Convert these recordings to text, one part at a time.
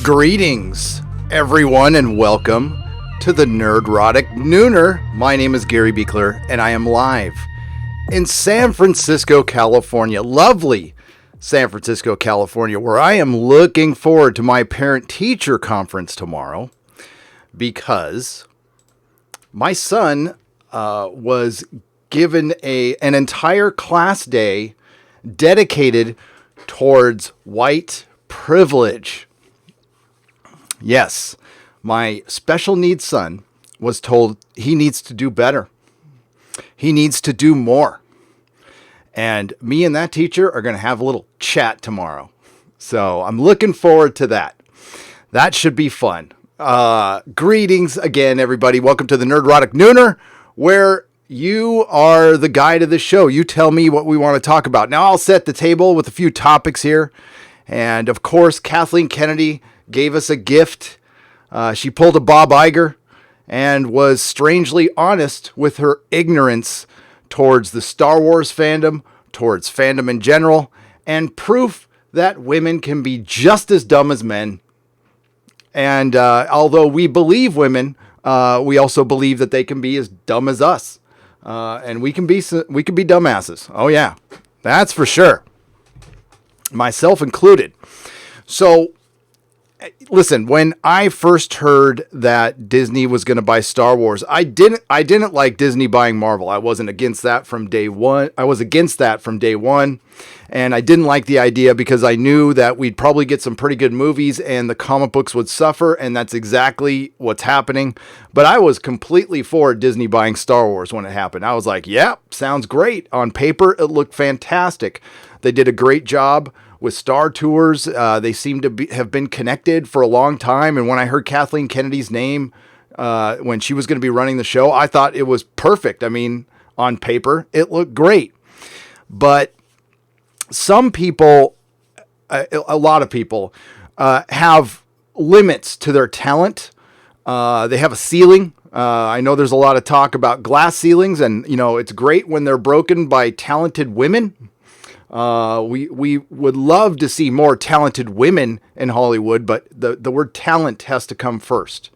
Greetings, everyone, and welcome to the Nerdrotic Nooner. My name is Gary Beekler, and I am live in San Francisco, California. Lovely San Francisco, California, where I am looking forward to my parent-teacher conference tomorrow because my son was given an entire class day dedicated towards white privilege. Yes, my special needs son was told he needs to do better. He needs to do more. And me and that teacher are going to have a little chat tomorrow. So I'm looking forward to that. That should be fun. Greetings again, everybody. Welcome to the Nerdrotic Nooner, where you are the guide of the show. You tell me what we want to talk about. Now I'll set the table with a few topics here. And of course, Kathleen Kennedy gave us a gift. She pulled a Bob Iger and was strangely honest with her ignorance towards the Star Wars fandom, towards fandom in general, and proof that women can be just as dumb as men. And although we believe women, we also believe that they can be as dumb as us. And we can be dumbasses. Oh yeah, that's for sure. Myself included. So, listen, when I first heard that Disney was going to buy Star Wars, I didn't like Disney buying Marvel. I wasn't against that from day one. And I didn't like the idea because I knew that we'd probably get some pretty good movies and the comic books would suffer, and that's exactly what's happening. But I was completely for Disney buying Star Wars when it happened. I was like, yeah, sounds great. On paper, it looked fantastic. They did a great job with Star Tours. They seem to have been connected for a long time. And when I heard Kathleen Kennedy's name, when she was going to be running the show, I thought it was perfect. I mean, on paper, it looked great. But some people, a lot of people, have limits to their talent. They have a ceiling. I know there's a lot of talk about glass ceilings, and, you know, it's great when they're broken by talented women. We would love to see more talented women in Hollywood, but the word talent has to come first.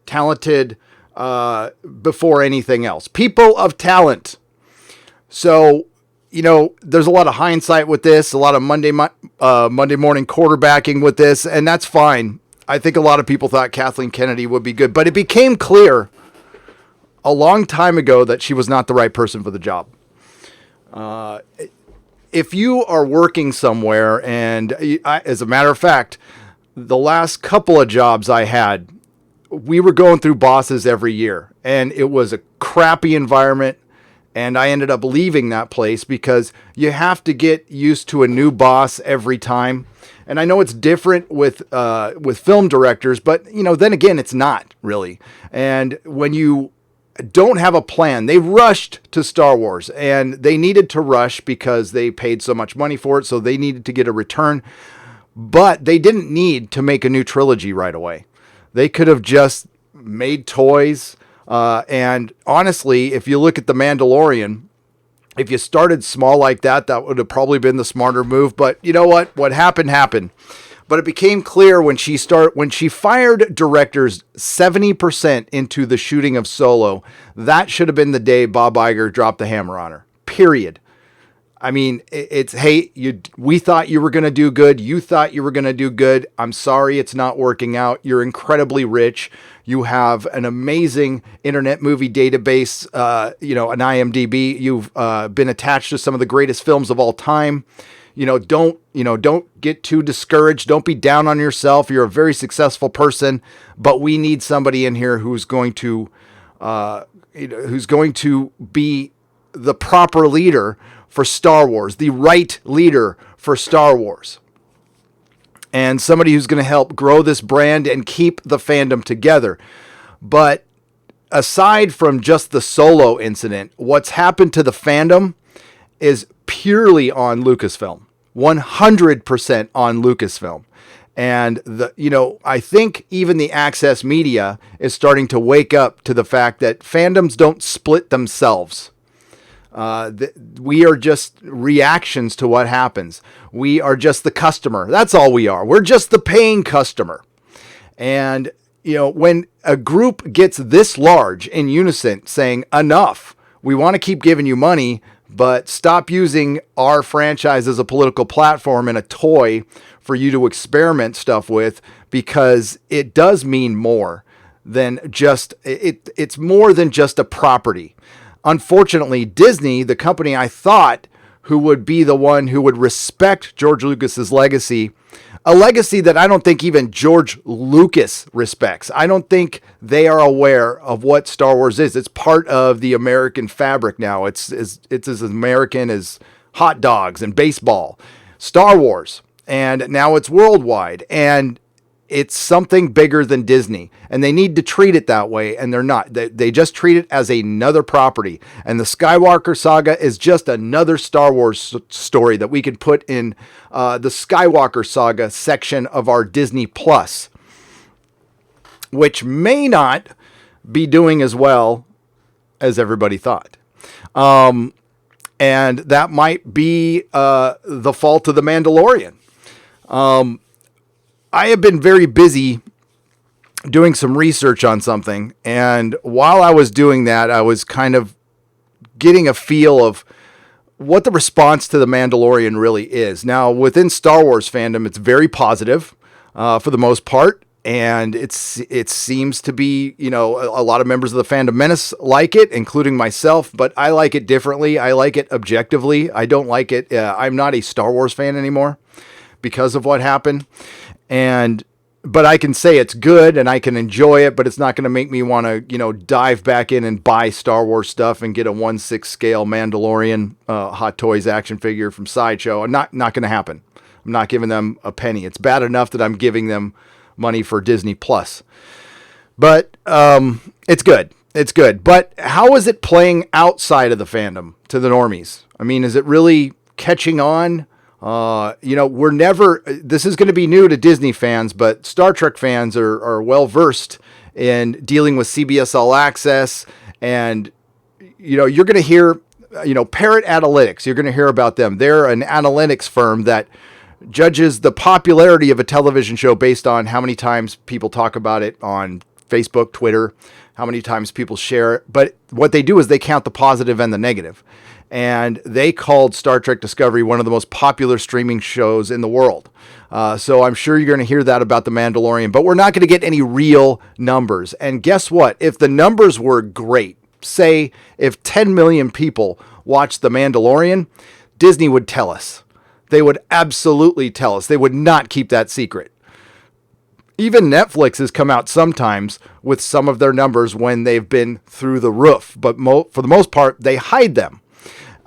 Talented before anything else. People of talent. So, you know, there's a lot of hindsight with this, a lot of Monday morning quarterbacking with this, and that's fine. I think a lot of people thought Kathleen Kennedy would be good, but it became clear a long time ago that she was not the right person for the job. If you are working somewhere, and as a matter of fact, the last couple of jobs I had, we were going through bosses every year, and it was a crappy environment, and I ended up leaving that place because you have to get used to a new boss every time. And I know it's different with film directors, but, you know, then again, it's not really. And when you don't have a plan. They rushed to Star Wars, and they needed to rush because they paid so much money for it, so they needed to get a return. But they didn't need to make a new trilogy right away. They could have just made toys. And honestly, if you look at The Mandalorian, if you started small like that, that would have probably been the smarter move. But you know what? What happened, happened. But it became clear when she fired directors 70% into the shooting of Solo, that should have been the day Bob Iger dropped the hammer on her. Period. I mean, we thought you were going to do good. You thought you were going to do good. I'm sorry it's not working out. You're incredibly rich. You have an amazing internet movie database, an IMDb. You've been attached to some of the greatest films of all time. Don't get too discouraged. Don't be down on yourself. You're a very successful person, but we need somebody in here who's going to be the proper leader for Star Wars, the right leader for Star Wars, and somebody who's going to help grow this brand and keep the fandom together. But aside from just the Solo incident, what's happened to the fandom is purely on Lucasfilm. 100% on Lucasfilm. And I think even the access media is starting to wake up to the fact that fandoms don't split themselves. We are just reactions to what happens. We are just the customer. That's all we are. We're just the paying customer. And, when a group gets this large in unison saying, enough, we want to keep giving you money, but stop using our franchise as a political platform and a toy for you to experiment stuff with, because it does mean more than just, it's more than just a property. Unfortunately, Disney, the company I thought who would be the one who would respect George Lucas's legacy, a legacy that I don't think even George Lucas respects. I don't think they are aware of what Star Wars is. It's part of the American fabric now. It's as American as hot dogs and baseball. Star Wars. And now it's worldwide. And it's something bigger than Disney, and they need to treat it that way, and they're not. They just treat it as another property, and the Skywalker saga is just another Star Wars story that we can put in the Skywalker saga section of our Disney Plus, which may not be doing as well as everybody thought. And that might be the fault of The Mandalorian. I have been very busy doing some research on something, and while I was doing that, I was kind of getting a feel of what the response to The Mandalorian really is. Now, within Star Wars fandom, it's very positive for the most part, and it seems to be, a lot of members of the Fandom Menace like it, including myself, but I like it differently. I like it objectively. I don't like it. I'm not a Star Wars fan anymore because of what happened. But I can say it's good and I can enjoy it, but it's not going to make me want to, dive back in and buy Star Wars stuff and get a 1/6 scale Mandalorian Hot Toys action figure from Sideshow. Not going to happen. I'm not giving them a penny. It's bad enough that I'm giving them money for Disney Plus. But it's good. It's good. But how is it playing outside of the fandom to the normies? I mean, is it really catching on? This is going to be new to Disney fans, but Star Trek fans are well versed in dealing with CBS All Access. And, you're going to hear, Parrot Analytics, you're going to hear about them. They're an analytics firm that judges the popularity of a television show based on how many times people talk about it on Facebook, Twitter, how many times people share it. But what they do is they count the positive and the negative. And they called Star Trek Discovery one of the most popular streaming shows in the world. So I'm sure you're going to hear that about The Mandalorian, but we're not going to get any real numbers. And guess what? If the numbers were great, say if 10 million people watched The Mandalorian, Disney would tell us. They would absolutely tell us. They would not keep that secret. Even Netflix has come out sometimes with some of their numbers when they've been through the roof, but for the most part, they hide them.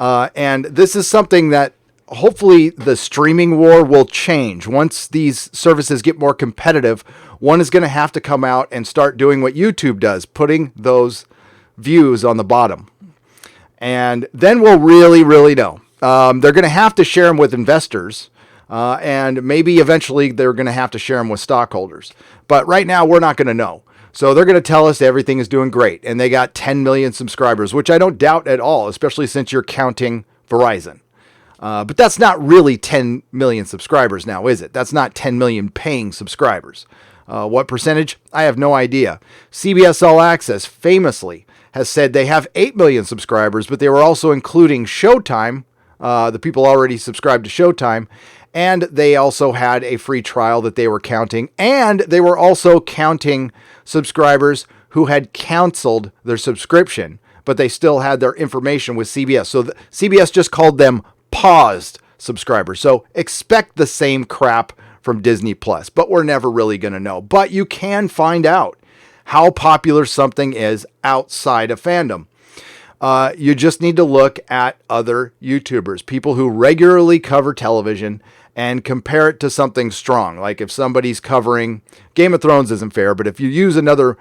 And this is something that hopefully the streaming war will change. Once these services get more competitive, one is going to have to come out and start doing what YouTube does, putting those views on the bottom. And then we'll really, really know. They're going to have to share them with investors, and maybe eventually they're going to have to share them with stockholders. But right now, we're not going to know. So they're going to tell us everything is doing great, and they got 10 million subscribers, which I don't doubt at all, especially since you're counting Verizon. But that's not really 10 million subscribers now, is it? That's not 10 million paying subscribers. What percentage? I have no idea. CBS All Access famously has said they have 8 million subscribers, but they were also including Showtime, the people already subscribed to Showtime, and they also had a free trial that they were counting, and they were also counting subscribers who had canceled their subscription, but they still had their information with CBS. So CBS just called them paused subscribers. So expect the same crap from Disney Plus, but we're never really going to know. But you can find out how popular something is outside of fandom. You just need to look at other YouTubers, people who regularly cover television, and compare it to something strong. Like if somebody's covering Game of Thrones isn't fair, but if you use another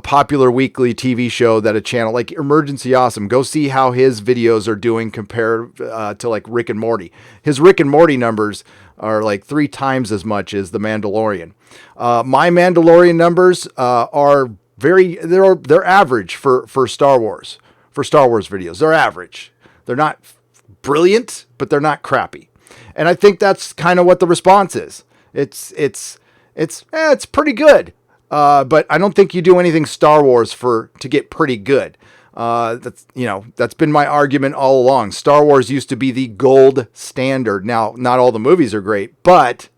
popular weekly TV show that a channel like Emergency Awesome, go see how his videos are doing compared to like Rick and Morty. His Rick and Morty numbers are like 3 times as much as The Mandalorian. My Mandalorian numbers are they're average for Star Wars. For Star Wars videos, they're average. They're not brilliant, but they're not crappy. And I think that's kind of what the response is. It's pretty good. But I don't think you do anything Star Wars to get pretty good. That's been my argument all along. Star Wars used to be the gold standard. Now, not all the movies are great, but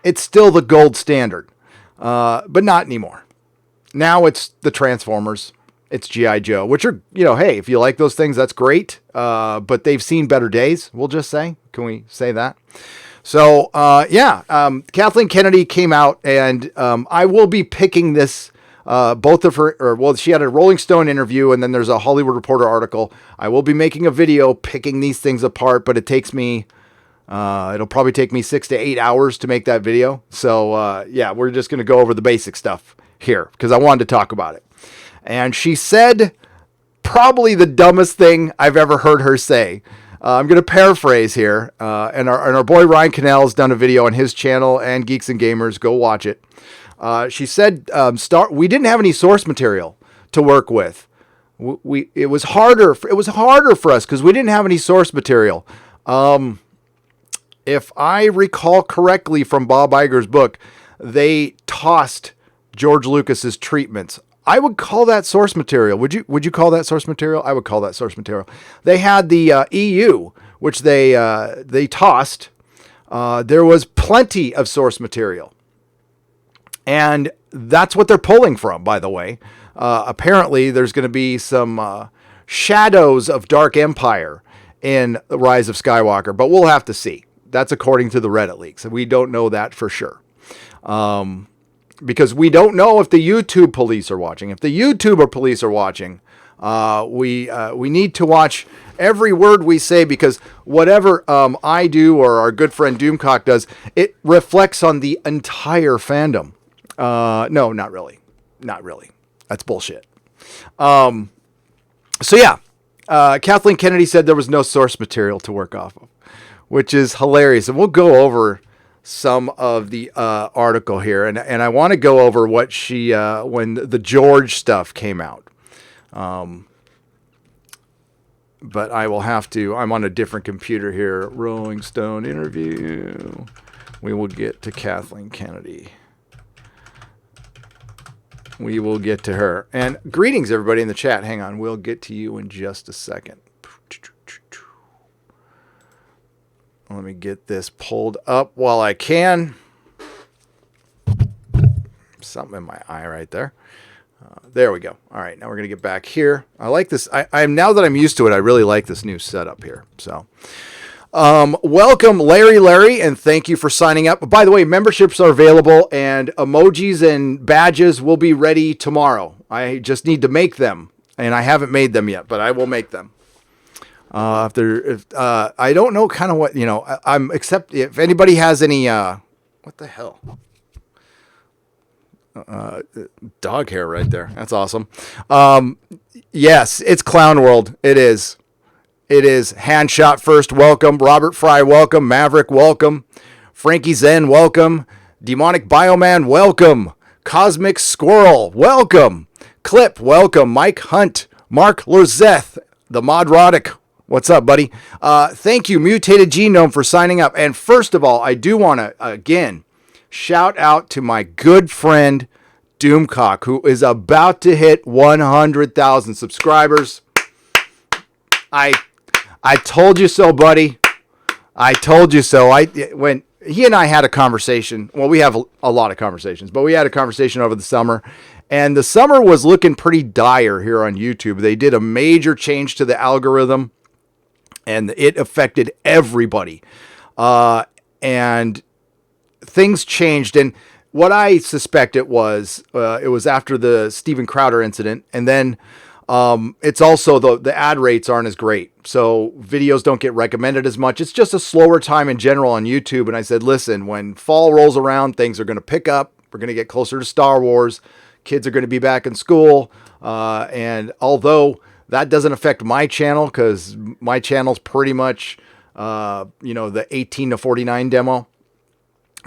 it's still the gold standard. But not anymore. Now it's the Transformers. It's G.I. Joe, which are, hey, if you like those things, that's great. But they've seen better days, we'll just say. Can we say that? So, Kathleen Kennedy came out, and I will be picking this, both of her, she had a Rolling Stone interview, and then there's a Hollywood Reporter article. I will be making a video picking these things apart, but it takes me, it'll probably take me 6 to 8 hours to make that video. So, we're just going to go over the basic stuff here, because I wanted to talk about it. And she said probably the dumbest thing I've ever heard her say. I'm going to paraphrase here. And our boy Ryan Cannell has done a video on his channel and Geeks and Gamers. Go watch it. She said we didn't have any source material to work with. It was harder for us because we didn't have any source material. If I recall correctly from Bob Iger's book, they tossed George Lucas's treatments. I would call that source material. Would you call that source material? I would call that source material. They had the EU, which they tossed. There was plenty of source material. And that's what they're pulling from, by the way. Apparently, there's going to be some shadows of Dark Empire in The Rise of Skywalker, but we'll have to see. That's according to the Reddit leaks. We don't know that for sure. Because we don't know if the YouTube police are watching. If the YouTuber police are watching, we need to watch every word we say, because whatever I do or our good friend Doomcock does, it reflects on the entire fandom. No, not really. Not really. That's bullshit. Kathleen Kennedy said there was no source material to work off of, which is hilarious. And we'll go over some of the article here, and I want to go over what she when the George stuff came out. But I will have to. I'm on a different computer here. Rolling Stone interview. We will get to Kathleen Kennedy. We will get to her. And greetings, everybody in the chat. Hang on, we'll get to you in just a second. Let me get this pulled up while I can. Something in my eye right there. There we go. All right, now we're going to get back here. I like this. I'm now that I'm used to it, I really like this new setup here. So, welcome, Larry, and thank you for signing up. By the way, memberships are available, and emojis and badges will be ready tomorrow. I just need to make them, and I haven't made them yet, but I will make them. I don't know kind of what, except if anybody has any, what the hell? Dog hair right there. That's awesome. Yes, it's Clown World. It is. Handshot first. Welcome. Robert Fry. Welcome. Maverick. Welcome. Frankie Zen. Welcome. Demonic Bioman. Welcome. Cosmic Squirrel. Welcome. Clip. Welcome. Mike Hunt. Mark Lorzeth. The Modrotic. What's up, buddy? Thank you, Mutated Genome, for signing up. And first of all, I do want to, again, shout out to my good friend, Doomcock, who is about to hit 100,000 subscribers. I told you so, buddy. I told you so. When he and I had a conversation, well, we have a lot of conversations, but we had a conversation over the summer, and the summer was looking pretty dire here on YouTube. They did a major change to the algorithm, and it affected everybody. And things changed. And what I suspect it was after the Steven Crowder incident. And then it's also the ad rates aren't as great. So videos don't get recommended as much. It's just a slower time in general on YouTube. And I said, listen, when fall rolls around, things are going to pick up. We're going to get closer to Star Wars. Kids are going to be back in school. And although that doesn't affect my channel, because my channel's pretty much, the 18 to 49 demo.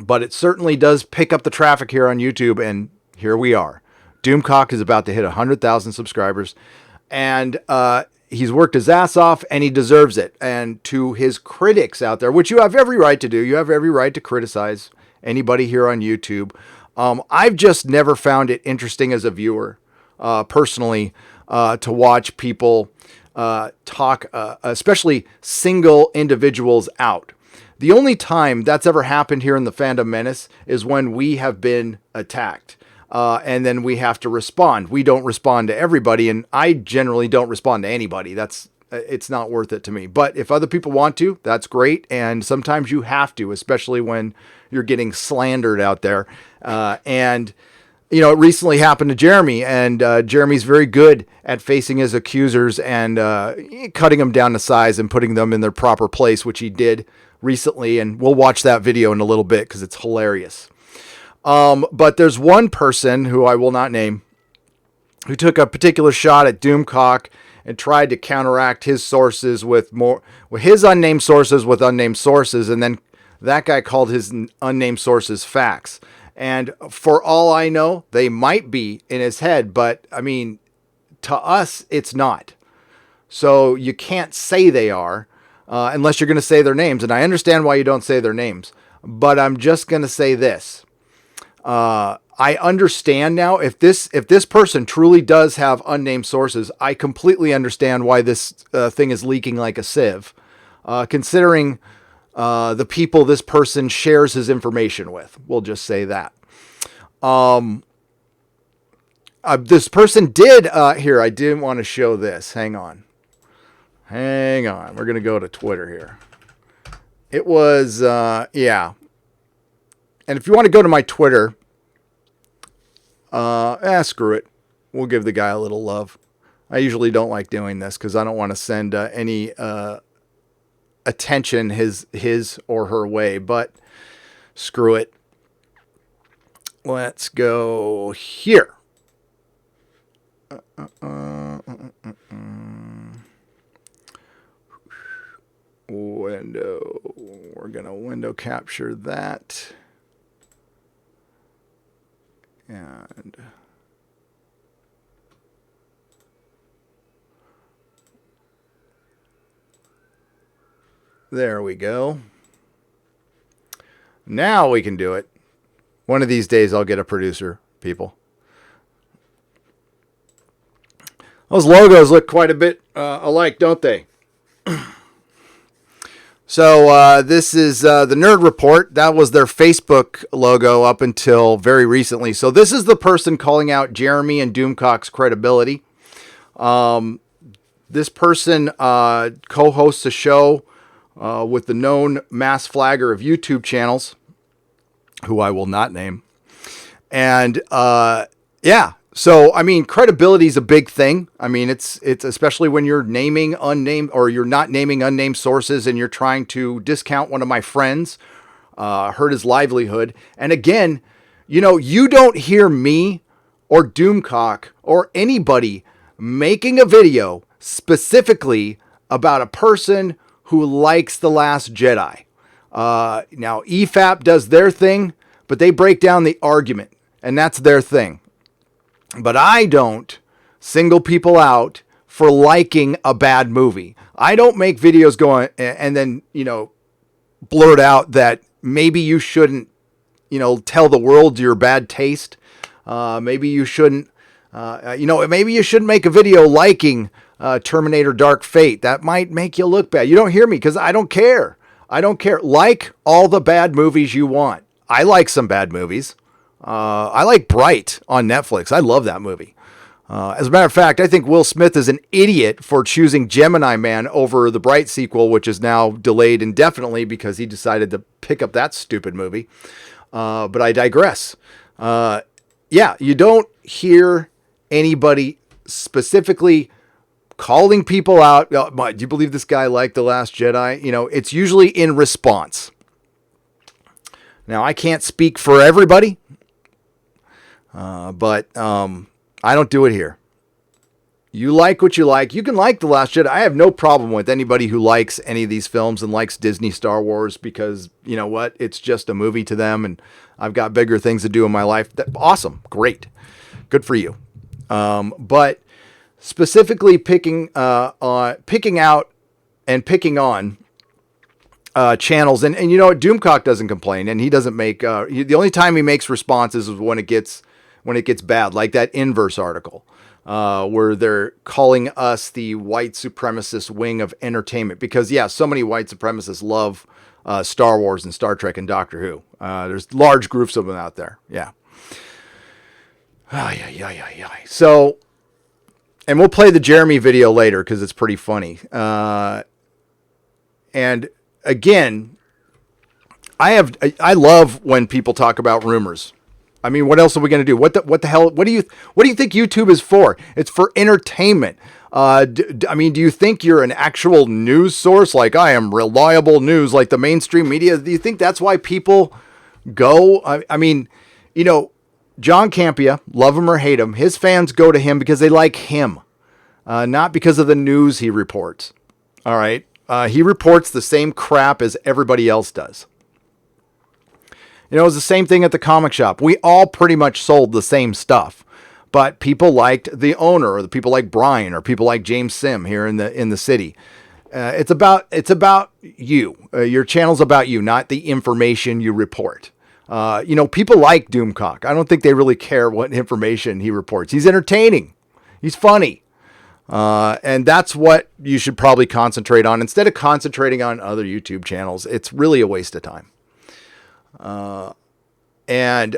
But it certainly does pick up the traffic here on YouTube, and here we are. Doomcock is about to hit 100,000 subscribers. And he's worked his ass off and he deserves it. And to his critics out there, which you have every right to do, you have every right to criticize anybody here on YouTube. I've just never found it interesting as a viewer, personally, to watch people talk, especially single individuals out. The only time that's ever happened here in the Fandom Menace is when we have been attacked. And then we have to respond. We don't respond to everybody, and I generally don't respond to anybody. It's not worth it to me. But if other people want to, that's great. And sometimes you have to, especially when you're getting slandered out there. And you know, it recently happened to Jeremy, and Jeremy's very good at facing his accusers and cutting them down to size and putting them in their proper place, which he did recently. And we'll watch that video in a little bit because it's hilarious. But there's one person who I will not name who took a particular shot at Doomcock and tried to counteract his sources with his unnamed sources with unnamed sources. And then that guy called his unnamed sources facts. And for all I know, they might be in his head, but I mean, to us, it's not. So you can't say they are, unless you're going to say their names. And I understand why you don't say their names, but I'm just going to say this. I understand now if this person truly does have unnamed sources, I completely understand why this thing is leaking like a sieve, considering the people this person shares his information with. We'll just say that. This person did here. I didn't want to show this. Hang on. We're gonna go to Twitter here. It was yeah. And if you want to go to my Twitter, screw it. We'll give the guy a little love. I usually don't like doing this because I don't want to send any attention his or her way, but screw it. Let's go here. Window. We're going to window capture that. And there we go. Now we can do it. One of these days I'll get a producer, people. Those logos look quite a bit alike, don't they? So this is the Nerd Report. That was their Facebook logo up until very recently. So this is the person calling out Jeremy and Doomcock's credibility. This person co-hosts a show with the known mass flagger of YouTube channels, who I will not name. And yeah. So, I mean, credibility is a big thing. I mean, it's especially when you're naming unnamed, or you're not naming unnamed sources, and you're trying to discount one of my friends, hurt his livelihood. And again, you know, you don't hear me or Doomcock or anybody making a video specifically about a person who likes The Last Jedi. Now, EFAP does their thing, but they break down the argument, and that's their thing. But I don't single people out for liking a bad movie. I don't make videos going and then, you know, blurt out that maybe you shouldn't, you know, tell the world your bad taste. Maybe you shouldn't, you know, maybe you shouldn't make a video liking Terminator Dark Fate. That might make you look bad. You don't hear me because I don't care. I don't care. Like all the bad movies you want. I like some bad movies. I like Bright on Netflix. I love that movie. As a matter of fact, I think Will Smith is an idiot for choosing Gemini Man over the Bright sequel, which is now delayed indefinitely because he decided to pick up that stupid movie. But I digress. Yeah, you don't hear anybody specifically calling people out. Do you believe this guy liked The Last Jedi? You know, it's usually in response. Now, I can't speak for everybody. But I don't do it here. You like what you like. You can like The Last Jedi. I have no problem with anybody who likes any of these films and likes Disney Star Wars because, you know what? It's just a movie to them, and I've got bigger things to do in my life. Awesome. Great. Good for you. But specifically picking out and picking on channels. And you know what? Doomcock doesn't complain, and he doesn't make the only time he makes responses is when it gets bad, like that Inverse article where they're calling us the white supremacist wing of entertainment, because so many white supremacists love Star Wars and Star Trek and Doctor Who. There's large groups of them out there. So, and we'll play the Jeremy video later because it's pretty funny. And again, I love when people talk about rumors. I mean, what else are we going to do? What the hell? What do you think YouTube is for? It's for entertainment. I mean, do you think you're an actual news source? Like, I am reliable news, like the mainstream media. Do you think that's why people go? I mean, you know, John Campea, love him or hate him, his fans go to him because they like him, not because of the news he reports. All right. He reports the same crap as everybody else does. You know, it was the same thing at the comic shop. We all pretty much sold the same stuff, but people liked the owner, or the people like Brian, or people like James Sim here in the city. It's about you. Your channel's about you, not the information you report. You know, people like Doomcock. I don't think they really care what information he reports. He's entertaining. He's funny. And that's what you should probably concentrate on instead of concentrating on other YouTube channels. It's really a waste of time. And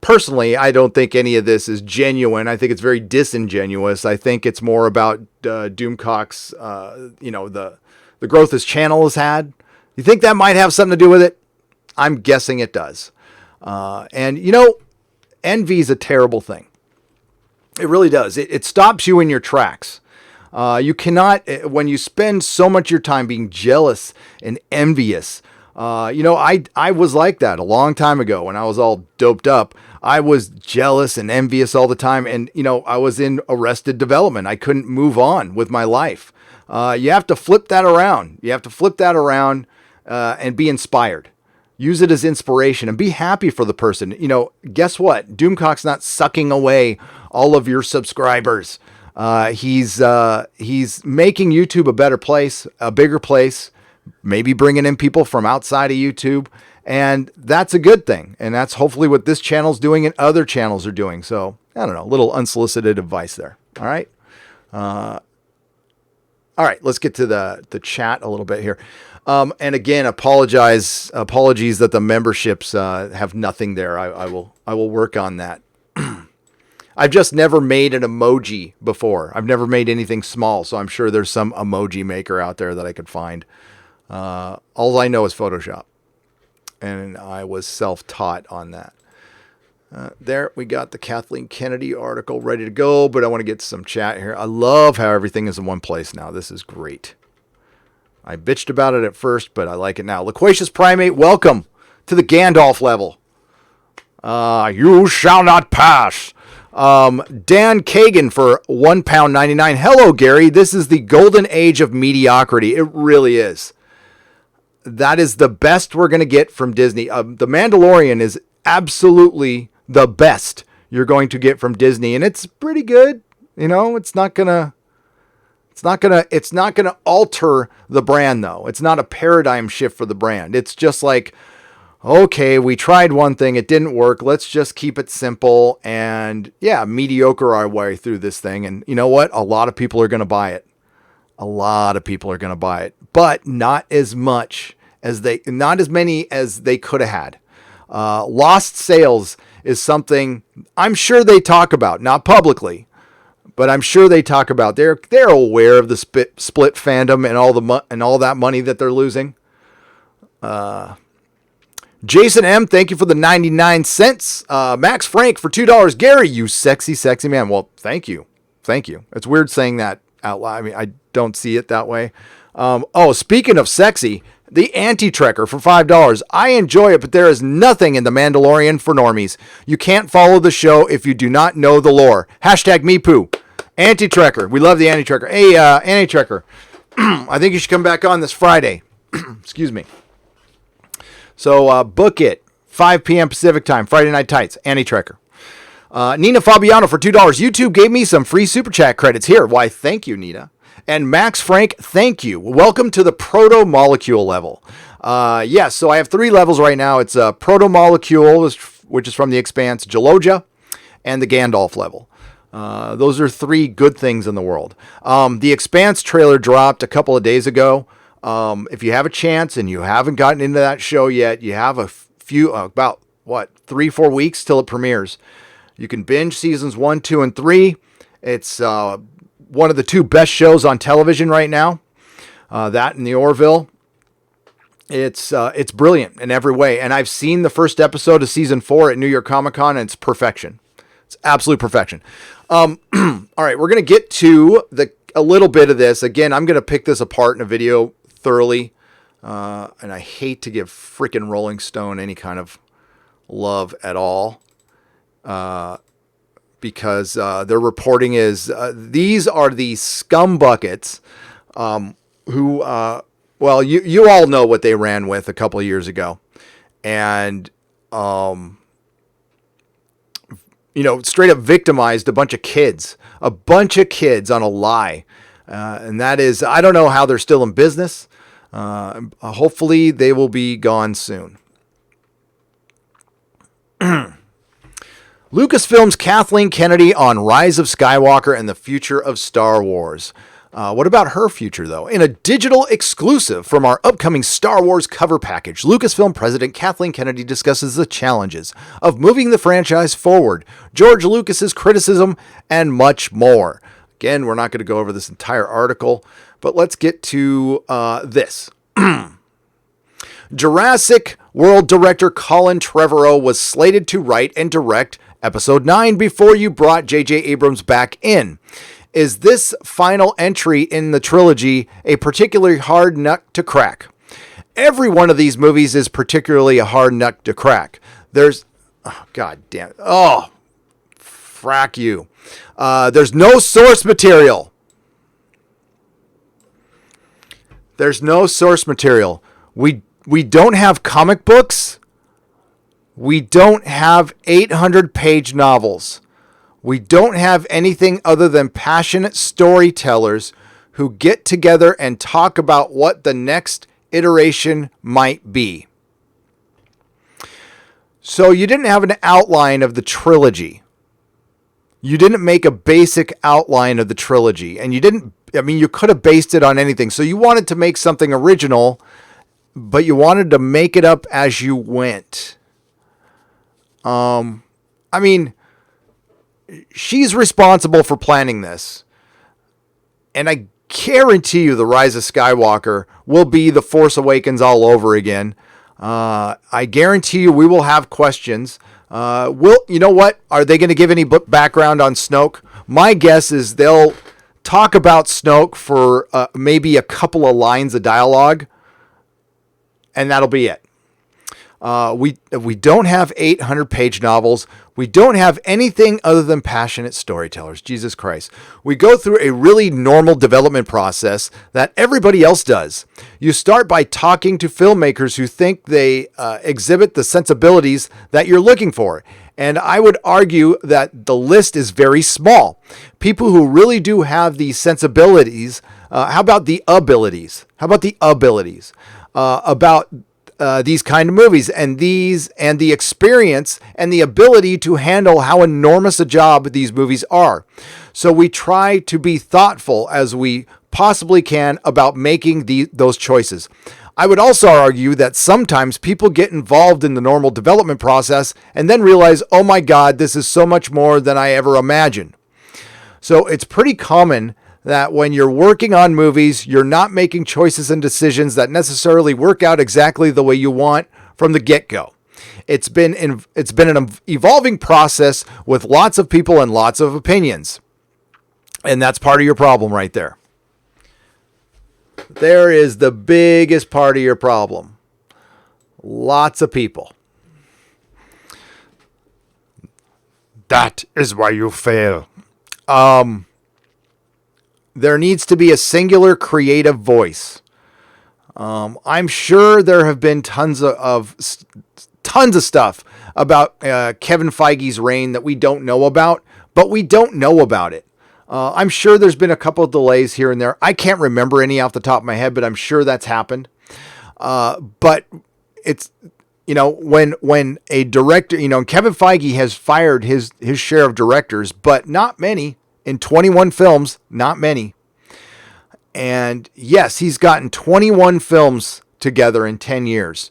personally, I don't think any of this is genuine. I think it's very disingenuous. I think it's more about Doomcock's, you know, the growth his channel has had. You think that might have something to do with it? I'm guessing it does. And, you know, envy is a terrible thing. It really does. It stops you in your tracks. You cannot, when you spend so much of your time being jealous and envious. You know, I was like that a long time ago when I was all doped up. I was jealous and envious all the time. And, you know, I was in arrested development. I couldn't move on with my life. You have to flip that around. You have to flip that around and be inspired. Use it as inspiration and be happy for the person. You know, guess what? Doomcock's not sucking away all of your subscribers. He's making YouTube a better place, a bigger place, maybe bringing in people from outside of YouTube. And that's a good thing. And that's hopefully what this channel's doing and other channels are doing. So, I don't know, a little unsolicited advice there. All right. All right, let's get to the chat a little bit here. And again, apologies that the memberships have nothing there. I will work on that. I've just never made an emoji before. I've never made anything small, so I'm sure there's some emoji maker out there that I could find. All I know is Photoshop, and I was self-taught on that. There, we got the Kathleen Kennedy article ready to go, but I want to get some chat here. I love how everything is in one place now. This is great. I bitched about it at first, but I like it now. Loquacious Primate, welcome to the Gandalf level. You shall not pass. Dan Kagan for £1.99. Hello, Gary. This is the golden age of mediocrity. It really is. That is the best we're going to get from Disney. The Mandalorian is absolutely the best you're going to get from Disney, and it's pretty good. You know, it's not gonna alter the brand, though. It's not a paradigm shift for the brand. It's just like, okay, we tried one thing, it didn't work. Let's just keep it simple and mediocre our way through this thing. And you know what? A lot of people are going to buy it. A lot of people are going to buy it, but not as many as they could have had. Lost sales is something I'm sure they talk about, not publicly, but I'm sure they talk about. They're aware of the split fandom and all that money that they're losing. Jason M, thank you for the 99 cents. Max Frank for $2. Gary, you sexy, sexy man. Well, thank you. It's weird saying that out loud. I mean, I don't see it that way. Speaking of sexy, the Anti-Trekker for $5. I enjoy it, but there is nothing in The Mandalorian for normies. You can't follow the show if you do not know the lore. #MePoo. Anti-Trekker. We love the Anti-Trekker. Hey, Anti-Trekker. I think you should come back on this Friday. Excuse me. So book it. 5 p.m. Pacific time. Friday Night Tights. Anti-Trekker. Nina Fabiano for $2. YouTube gave me some free super chat credits here. Why, thank you, Nina. And Max Frank, thank you. Welcome to the proto-molecule level. Yes, so I have 3 levels right now. It's a proto-molecule, which is from The Expanse, Gelogia, and the Gandalf level. Those are 3 good things in the world. The Expanse trailer dropped a couple of days ago. If you have a chance and you haven't gotten into that show yet, you have a few, about 3-4 weeks till it premieres. You can binge seasons 1, 2, and 3. It's one of the 2 best shows on television right now. That and The Orville. It's brilliant in every way. And I've seen the first episode of season 4 at New York Comic Con, and it's perfection. It's absolute perfection. All right, we're going to get to a little bit of this. Again, I'm going to pick this apart in a video thoroughly. And I hate to give freaking Rolling Stone any kind of love at all. Because their reporting is these are the scumbuckets who, well, you all know what they ran with a couple of years ago. And, straight up victimized a bunch of kids on a lie. And that is, I don't know how they're still in business. Hopefully they will be gone soon. Lucasfilm's Kathleen Kennedy on Rise of Skywalker and the future of Star Wars. What about her future, though? In a digital exclusive from our upcoming Star Wars cover package, Lucasfilm President Kathleen Kennedy discusses the challenges of moving the franchise forward, George Lucas's criticism, and much more. Again, we're not going to go over this entire article, but let's get to this. Jurassic World director Colin Trevorrow was slated to write and direct Episode 9 before you brought J.J. Abrams back in. Is this final entry in the trilogy a particularly hard nut to crack? Every one of these movies is particularly a hard nut to crack. There's... Oh, God damn it. Oh, frack you. There's no source material. There's no source material. We don't have comic books. We don't have 800-page novels. We don't have anything other than passionate storytellers who get together and talk about what the next iteration might be. So you didn't have an outline of the trilogy. You didn't make a basic outline of the trilogy. And you could have based it on anything. So you wanted to make something original, but you wanted to make it up as you went. She's responsible for planning this. And I guarantee you The Rise of Skywalker will be The Force Awakens all over again. I guarantee you we will have questions. You know what? Are they going to give any background on Snoke? My guess is they'll talk about Snoke for maybe a couple of lines of dialogue. And that'll be it. We don't have 800-page novels. We don't have anything other than passionate storytellers. Jesus Christ. We go through a really normal development process that everybody else does. You start by talking to filmmakers who think they exhibit the sensibilities that you're looking for. And I would argue that the list is very small. People who really do have the sensibilities. How about the abilities? About these kind of movies and the experience and the ability to handle how enormous a job these movies are. So we try to be thoughtful as we possibly can about making those choices. I would also argue that sometimes people get involved in the normal development process and then realize, oh my God, this is so much more than I ever imagined. So it's pretty common that when you're working on movies, you're not making choices and decisions that necessarily work out exactly the way you want from the get-go. It's been an evolving process with lots of people and lots of opinions. And that's part of your problem right there. There is the biggest part of your problem. Lots of people. That is why you fail. There needs to be a singular creative voice. I'm sure there have been tons of stuff about Kevin Feige's reign that we don't know about, but we don't know about it. I'm sure there's been a couple of delays here and there. I can't remember any off the top of my head, but I'm sure that's happened. But it's, when a director, Kevin Feige has fired his share of directors, but not many. In 21 films, not many. And yes, he's gotten 21 films together in 10 years.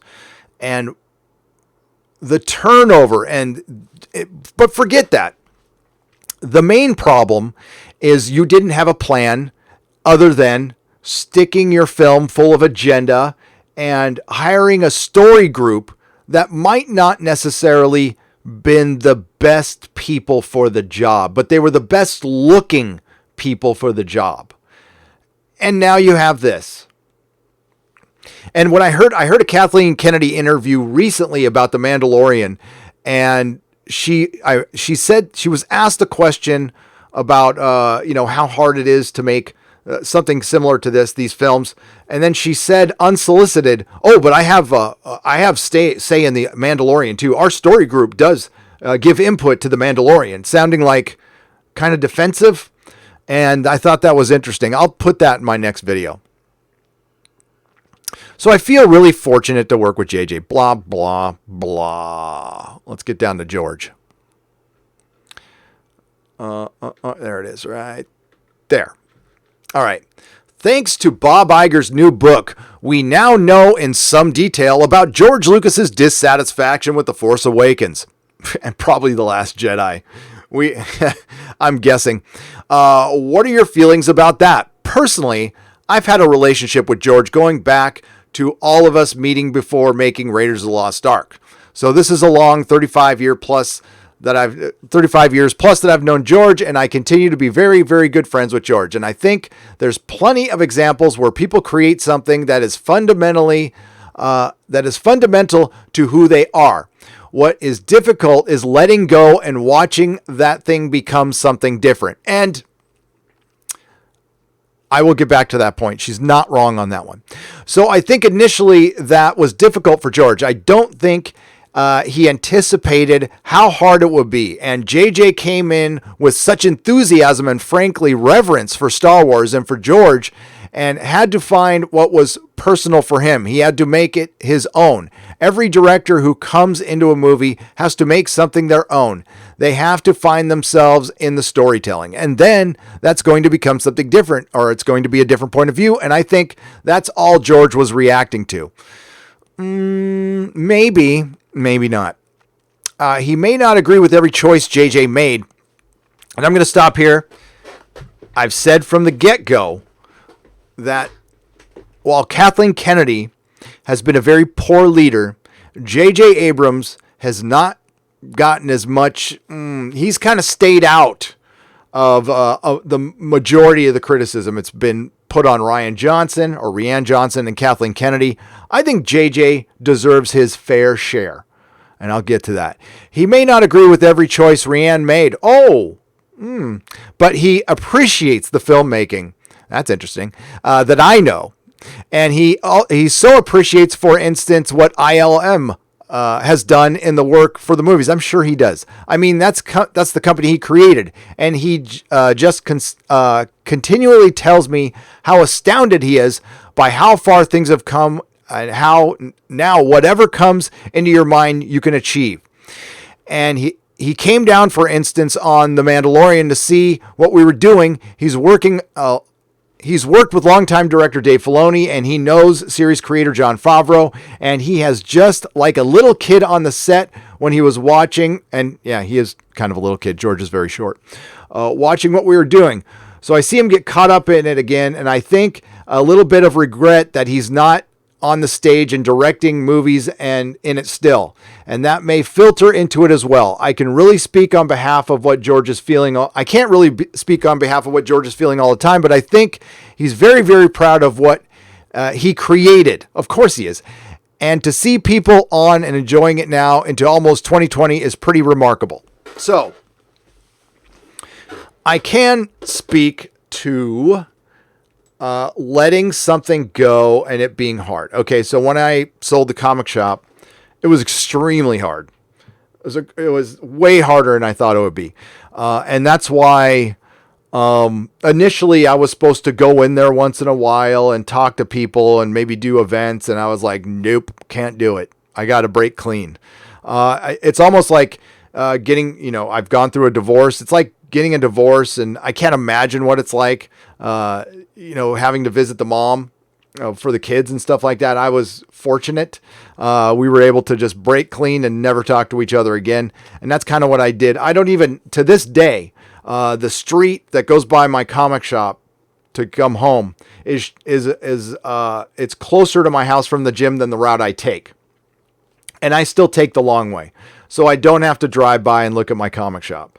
And the turnover, but forget that. The main problem is you didn't have a plan other than sticking your film full of agenda and hiring a story group that might not necessarily been the best people for the job, but they were the best looking people for the job. And now you have this. And when I heard a Kathleen Kennedy interview recently about The Mandalorian, and she said, she was asked a question about, how hard it is to make something similar to these films. And then she said, unsolicited, "Oh, but I have say in The Mandalorian too. Our story group does give input to The Mandalorian," sounding like kind of defensive. And I thought that was interesting. I'll put that in my next video. So I feel really fortunate to work with JJ. Blah, blah, blah. Let's get down to George. There it is, right there. All right. Thanks to Bob Iger's new book, we now know in some detail about George Lucas's dissatisfaction with The Force Awakens. And probably The Last Jedi. I'm guessing. What are your feelings about that? Personally, I've had a relationship with George going back to all of us meeting before making Raiders of the Lost Ark. So this is a long 35 years plus that I've known George, and I continue to be very, very good friends with George. And I think there's plenty of examples where people create something that is fundamental to who they are. What is difficult is letting go and watching that thing become something different. And I will get back to that point. She's not wrong on that one. So I think initially that was difficult for George. I don't think he anticipated how hard it would be. And JJ came in with such enthusiasm and frankly reverence for Star Wars and for George, and had to find what was personal for him. He had to make it his own. Every director who comes into a movie has to make something their own. They have to find themselves in the storytelling. And then that's going to become something different, or it's going to be a different point of view. And I think that's all George was reacting to. Maybe not. He may not agree with every choice JJ made. And I'm going to stop here. I've said from the get-go that while Kathleen Kennedy has been a very poor leader, J.J. Abrams has not gotten as much. He's kind of stayed out of the majority of the criticism. It's been put on Rian Johnson and Kathleen Kennedy. I think J.J. deserves his fair share, and I'll get to that. He may not agree with every choice Rian made. But he appreciates the filmmaking. That's interesting. That I know. And he so appreciates, for instance, what ILM has done in the work for the movies. I'm sure he does. I mean, that's the company he created. And he just continually tells me how astounded he is by how far things have come and how now whatever comes into your mind, you can achieve. And he came down, for instance, on The Mandalorian to see what we were doing. He's worked with longtime director Dave Filoni, and he knows series creator Jon Favreau, and he has just like a little kid on the set when he was watching, and yeah, he is kind of a little kid. George is very short. Watching what we were doing. So I see him get caught up in it again, and I think a little bit of regret that he's not on the stage and directing movies and in it still. And that may filter into it as well. I can really speak on behalf of what George is feeling. I can't really speak on behalf of what George is feeling all the time, but I think he's very, very proud of what he created. Of course he is. And to see people on and enjoying it now into almost 2020 is pretty remarkable. So I can speak to letting something go and it being hard. Okay, so when I sold the comic shop, it was extremely hard. It was way harder than I thought it would be. And that's why initially I was supposed to go in there once in a while and talk to people and maybe do events. And I was like, nope, can't do it. I got to break clean. It's almost like getting, I've gone through a divorce. It's like getting a divorce, and I can't imagine what it's like, having to visit the mom for the kids and stuff like that. I was fortunate. We were able to just break clean and never talk to each other again. And that's kind of what I did. I don't even, to this day, the street that goes by my comic shop to come home is it's closer to my house from the gym than the route I take. And I still take the long way. So I don't have to drive by and look at my comic shop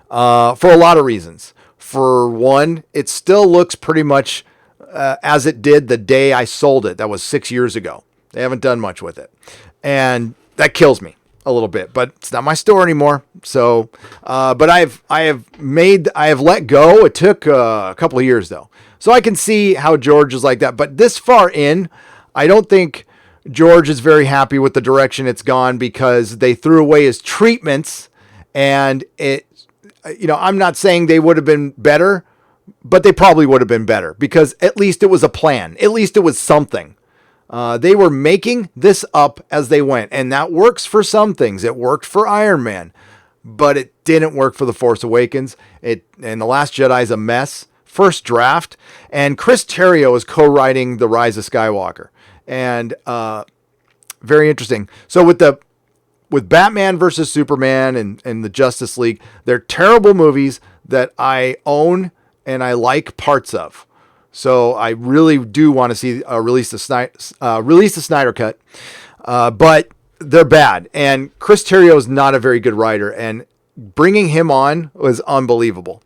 for a lot of reasons. For one, it still looks pretty much as it did the day I sold it. That was 6 years ago. They haven't done much with it. And that kills me a little bit, but it's not my store anymore. So, but I have let go. It took a couple of years though. So I can see how George is like that, but this far in, I don't think George is very happy with the direction it's gone, because they threw away his treatments, and I'm not saying they would have been better, but they probably would have been better, because at least it was a plan. At least it was something. They were making this up as they went, and that works for some things. It worked for Iron Man, but it didn't work for The Force Awakens. And The Last Jedi is a mess. First draft, and Chris Terrio is co-writing The Rise of Skywalker. And very interesting. So with Batman versus Superman and the Justice League, they're terrible movies that I own and I like parts of. So I really do want to see release the Snyder Cut, but they're bad. And Chris Terrio is not a very good writer, and bringing him on was unbelievable.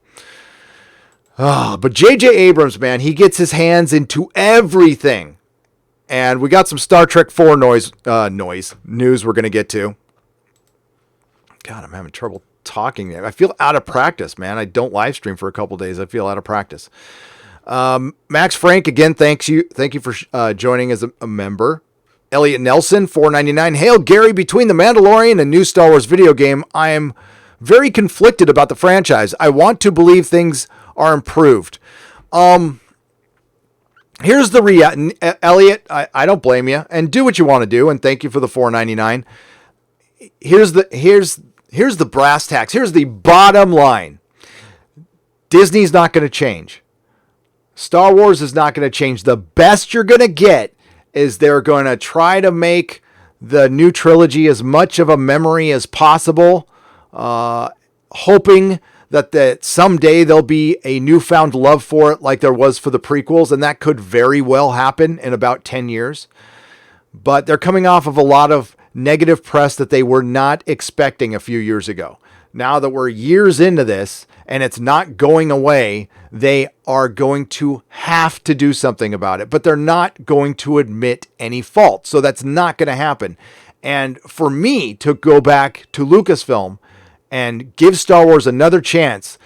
But J.J. Abrams, man, he gets his hands into everything. And we got some Star Trek 4 news we're going to get to. God, I'm having trouble talking there. I feel out of practice, man. I don't live stream for a couple days. I feel out of practice. Max Frank, again, thank you for joining as a member. Elliot Nelson, $4.99. Hail Gary, between The Mandalorian and new Star Wars video game, I am very conflicted about the franchise. I want to believe things are improved. Here's the reality, Elliot. I don't blame you, and do what you want to do. And thank you for the $4.99. Here's the brass tacks. Here's the bottom line. Disney's not going to change. Star Wars is not going to change. The best you're going to get is they're going to try to make the new trilogy as much of a memory as possible, hoping that someday there'll be a newfound love for it like there was for the prequels, and that could very well happen in about 10 years. But they're coming off of a lot of negative press that they were not expecting a few years ago. Now that we're years into this and it's not going away, they are going to have to do something about it, but they're not going to admit any fault. So that's not going to happen. And for me to go back to Lucasfilm and give Star Wars another chance,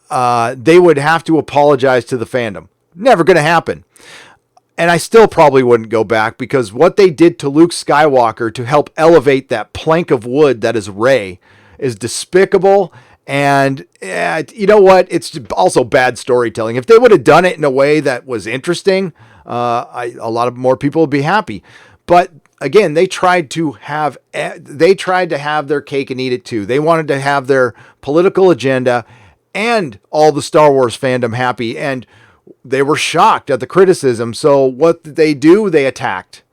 they would have to apologize to the fandom. Never going to happen. And I still probably wouldn't go back, because what they did to Luke Skywalker to help elevate that plank of wood that is Rey is despicable. And you know what? It's also bad storytelling. If they would have done it in a way that was interesting, a lot of more people would be happy. But again, they tried to have their cake and eat it too. They wanted to have their political agenda and all the Star Wars fandom happy, and they were shocked at the criticism. So what did they do? They attacked.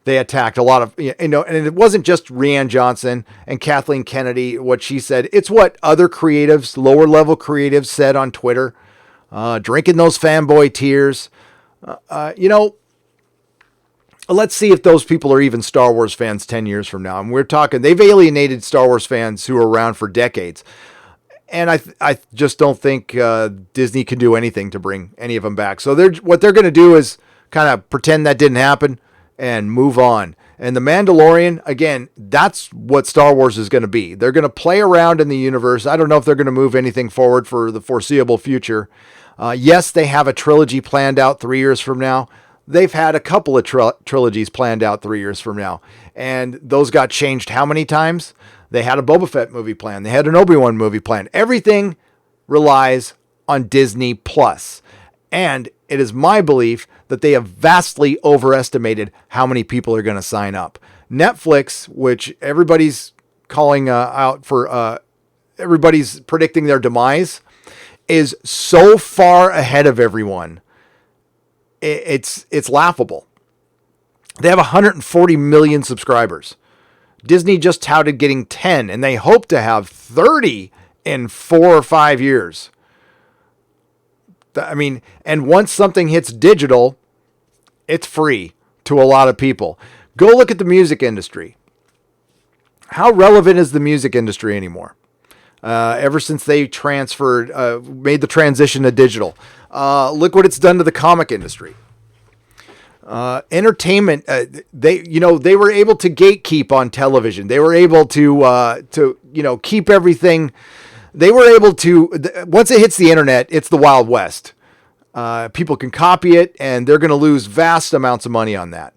They attacked a lot of, and it wasn't just Rian Johnson and Kathleen Kennedy, what she said. It's what other creatives, lower level creatives, said on Twitter, drinking those fanboy tears. Let's see if those people are even Star Wars fans 10 years from now. And we're talking, they've alienated Star Wars fans who are around for decades. And I just don't think Disney can do anything to bring any of them back. So what they're going to do is kind of pretend that didn't happen and move on. And The Mandalorian, again, that's what Star Wars is going to be. They're going to play around in the universe. I don't know if they're going to move anything forward for the foreseeable future. Yes, they have a trilogy planned out 3 years from now. They've had a couple of trilogies planned out 3 years from now. And those got changed how many times? They had a Boba Fett movie plan. They had an Obi-Wan movie plan. Everything relies on Disney Plus. And it is my belief that they have vastly overestimated how many people are going to sign up. Netflix, which everybody's calling out for, everybody's predicting their demise, is so far ahead of everyone. It's laughable. They have 140 million subscribers. Disney just touted getting 10, and they hope to have 30 in 4 or 5 years. I mean, and once something hits digital, it's free to a lot of people. Go look at the music industry. How relevant is the music industry anymore? Ever since they made the transition to digital. Look what it's done to the comic industry. Entertainment, they were able to gatekeep on television. They were able to keep everything. They were able to, once it hits the internet, it's the Wild West. People can copy it, and they're going to lose vast amounts of money on that.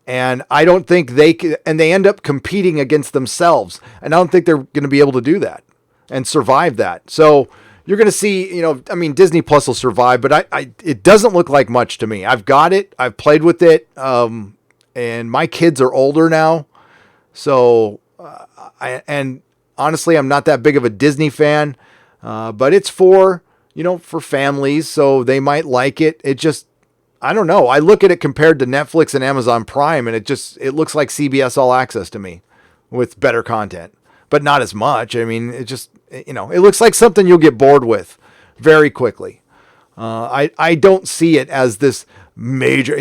And I don't think they end up competing against themselves. And I don't think they're going to be able to do that and survive that. So you're going to see, Disney Plus will survive, but it doesn't look like much to me. I've got it. I've played with it. And my kids are older now. So, honestly, I'm not that big of a Disney fan, but it's for families, so they might like it. It just, I don't know. I look at it compared to Netflix and Amazon Prime, and it looks like CBS All Access to me with better content, but not as much. I mean, it just, it looks like something you'll get bored with very quickly. I don't see it as this major,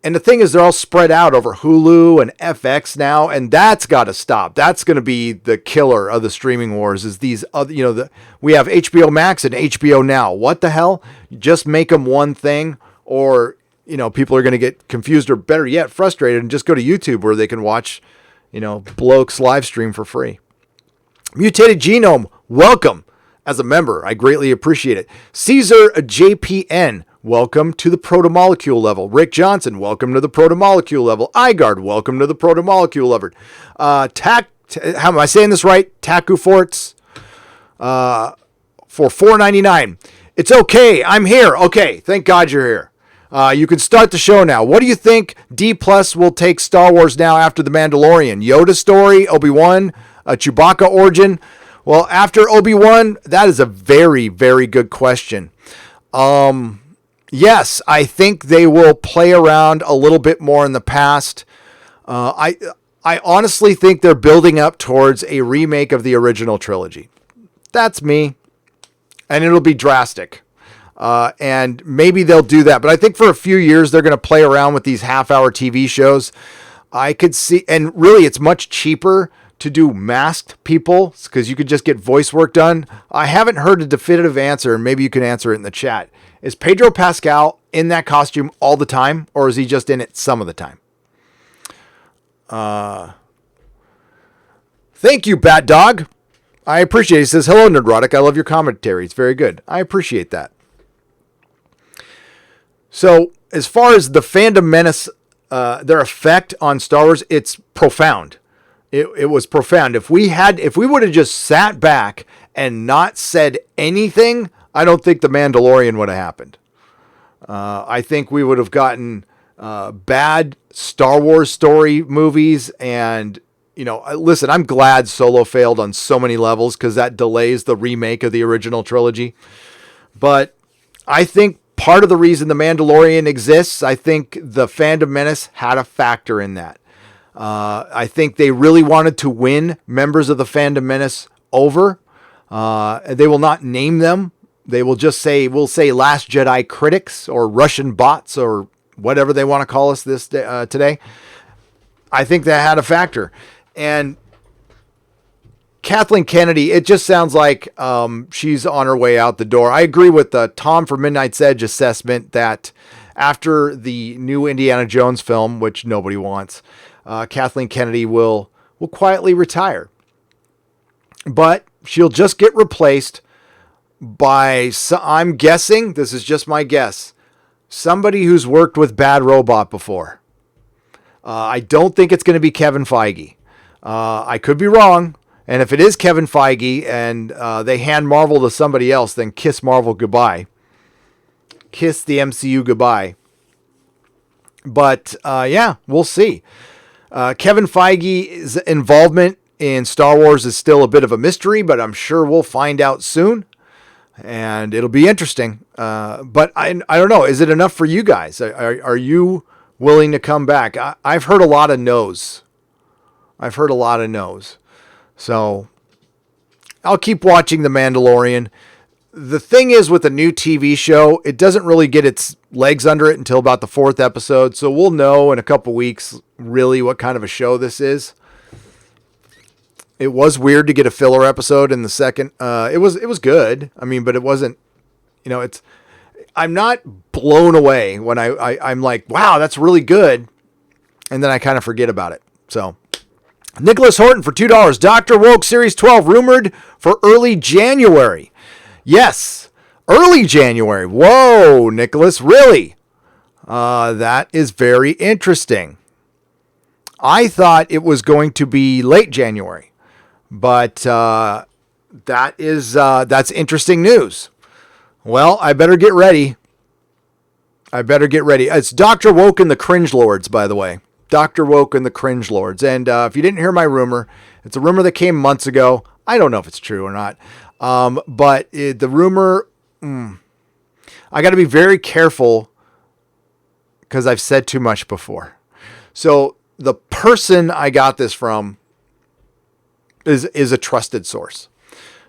and the thing is, they're all spread out over Hulu and FX now, and that's got to stop. That's going to be the killer of the streaming wars. Is these other, we have HBO Max and HBO Now. What the hell? Just make them one thing, or people are going to get confused, or better yet, frustrated, and just go to YouTube where they can watch, blokes live stream for free. Mutated Genome, welcome as a member. I greatly appreciate it. Caesar JPN. Welcome to the protomolecule level. Rick Johnson, welcome to the protomolecule level. Iger, welcome to the protomolecule level. How am I saying this right? Taku Forts for $4.99. It's okay. I'm here. Okay. Thank God you're here. You can start the show now. What do you think D Plus will take Star Wars now after The Mandalorian? Yoda story, Obi-Wan, Chewbacca origin? Well, after Obi-Wan, that is a very, very good question. Yes, I think they will play around a little bit more in the past. I honestly think they're building up towards a remake of the original trilogy. That's me. And it'll be drastic. And maybe they'll do that. But I think for a few years, they're going to play around with these half-hour TV shows. I could see, and really it's much cheaper to do masked people because you could just get voice work done. I haven't heard a definitive answer, and maybe you can answer it in the chat. Is Pedro Pascal in that costume all the time, or is he just in it some of the time? Thank you, Bat Dog. I appreciate it. He says, hello, Nerdrotic. I love your commentary. It's very good. I appreciate that. So as far as the Fandom Menace, their effect on Star Wars, it's profound. It was profound. If we would have just sat back and not said anything, I don't think The Mandalorian would have happened. I think we would have gotten bad Star Wars story movies. And, listen, I'm glad Solo failed on so many levels because that delays the remake of the original trilogy. But I think part of the reason The Mandalorian exists, I think the Fandom Menace had a factor in that. I think they really wanted to win members of the Fandom Menace over. They will not name them. They will just say, we'll say Last Jedi critics or Russian bots or whatever they want to call us today. I think that had a factor. And Kathleen Kennedy, it just sounds like she's on her way out the door. I agree with the Tom from Midnight's Edge assessment that after the new Indiana Jones film, which nobody wants, Kathleen Kennedy will quietly retire. But she'll just get replaced by, I'm guessing, this is just my guess, somebody who's worked with Bad Robot before. I don't think it's going to be Kevin Feige. I could be wrong. And if it is Kevin Feige and they hand Marvel to somebody else, then kiss Marvel goodbye. Kiss the MCU goodbye. But yeah, we'll see. Kevin Feige's involvement in Star Wars is still a bit of a mystery, but I'm sure we'll find out soon. And it'll be interesting. But I don't know. Is it enough for you guys? Are you willing to come back? I've heard a lot of no's. So I'll keep watching The Mandalorian. The thing is with a new TV show, it doesn't really get its legs under it until about the 4th episode. So we'll know in a couple weeks really what kind of a show this is. It was weird to get a filler episode in the second. It was good. I mean, but it wasn't, I'm not blown away when I'm like, wow, that's really good. And then I kind of forget about it. So Nicholas Horton for $2. Dr. Woke Series 12 rumored for early January. Yes, early January. Whoa, Nicholas, really? That is very interesting. I thought it was going to be late January, but that's interesting news. Well, I better get ready. It's Dr. Woke and the Cringe Lords, by the way. Dr. Woke and the Cringe Lords. And if you didn't hear my rumor, it's a rumor that came months ago. I don't know if it's true or not. But the rumor, I got to be very careful because I've said too much before. So the person I got this from is a trusted source.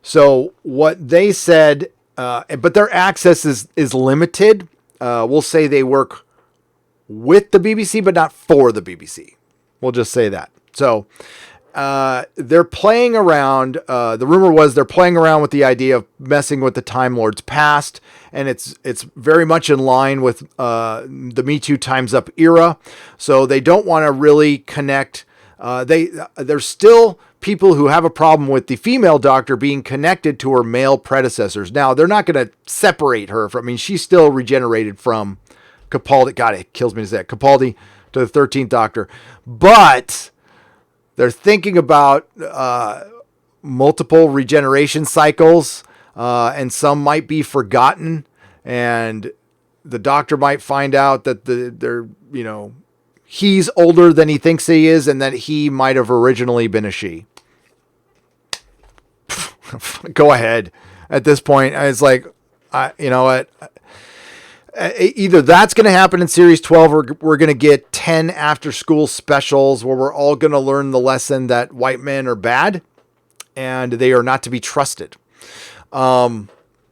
So what they said, but their access is limited. We'll say they work with the BBC, but not for the BBC. We'll just say that. So they're playing around. The rumor was they're playing around with the idea of messing with the Time Lord's past, and it's very much in line with the Me Too Time's Up era. So they don't want to really connect. There's still people who have a problem with the female Doctor being connected to her male predecessors. Now they're not going to separate her from. I mean, she's still regenerated from Capaldi. God, it kills me to say that. Capaldi to the 13th Doctor, but they're thinking about multiple regeneration cycles, and some might be forgotten, and the Doctor might find out that he's older than he thinks he is, and that he might have originally been a she. Go ahead. At this point, it's like, you know what? Either that's going to happen in Series 12 or we're going to get 10 after-school specials where we're all going to learn the lesson that white men are bad and they are not to be trusted.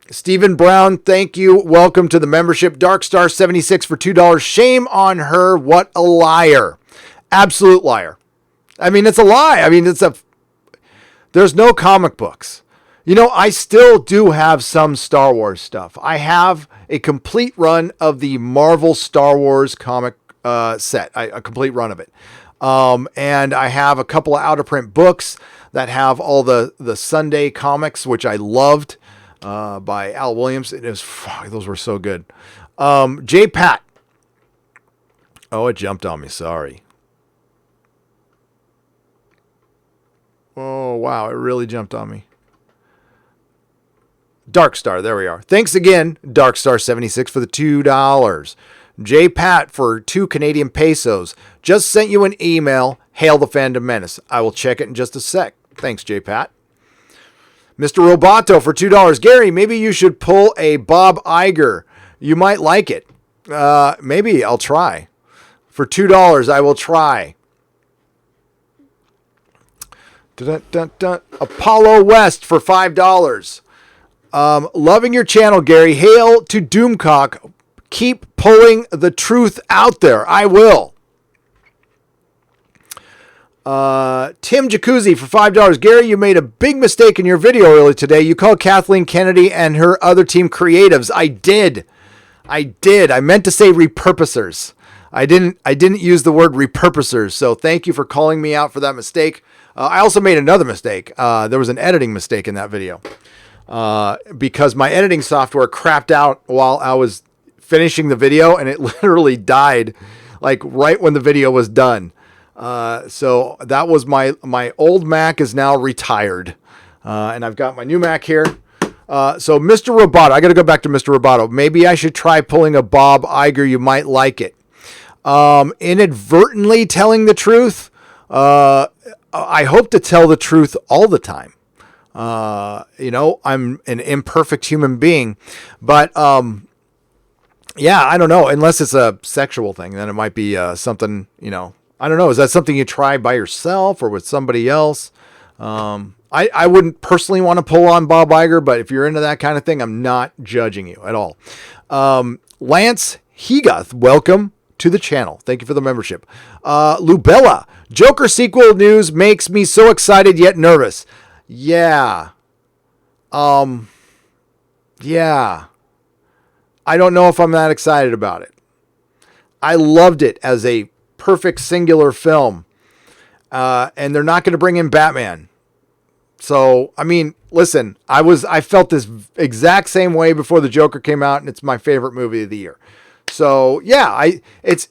Stephen Brown, thank you. Welcome to the membership. Darkstar76 for $2. Shame on her. What a liar. Absolute liar. I mean, it's a lie. I mean, there's no comic books. I still do have some Star Wars stuff. I have a complete run of the Marvel Star Wars comic set, a complete run of it. And I have a couple of out-of-print books that have all the Sunday comics, which I loved, by Al Williams. Those were so good. J. Pat. Oh, it jumped on me. Sorry. Oh, wow. It really jumped on me. Darkstar, there we are. Thanks again, Darkstar76 for the $2. J. Pat for 2 Canadian pesos. Just sent you an email. Hail the Fandom Menace. I will check it in just a sec. Thanks, J. Pat. Mr. Roboto for $2. Gary, maybe you should pull a Bob Iger. You might like it. Maybe I'll try. For $2, I will try. Apollo West for $5. Loving your channel, Gary. Hail to Doomcock. Keep pulling the truth out there. I will. Tim Jacuzzi for $5. Gary, you made a big mistake in your video earlier today. You called Kathleen Kennedy and her other team creatives. I did. I meant to say repurposers. I didn't use the word repurposers. So thank you for calling me out for that mistake. I also made another mistake. There was an editing mistake in that video. Because my editing software crapped out while I was finishing the video, and it literally died like right when the video was done. So that was my old Mac is now retired. And I've got my new Mac here. So Mr. Roboto, I got to go back to Mr. Roboto. Maybe I should try pulling a Bob Iger. You might like it. Inadvertently telling the truth. I hope to tell the truth all the time. I'm an imperfect human being, but, yeah, I don't know. Unless it's a sexual thing, then it might be, something, I don't know. Is that something you try by yourself or with somebody else? I wouldn't personally want to pull on Bob Iger, but if you're into that kind of thing, I'm not judging you at all. Lance Hegath, welcome to the channel. Thank you for the membership. Lubella, Joker sequel news makes me so excited yet nervous. Yeah. Yeah. I don't know if I'm that excited about it. I loved it as a perfect singular film. And they're not going to bring in Batman. So, I mean, listen, I felt this exact same way before the Joker came out, and it's my favorite movie of the year. So, yeah,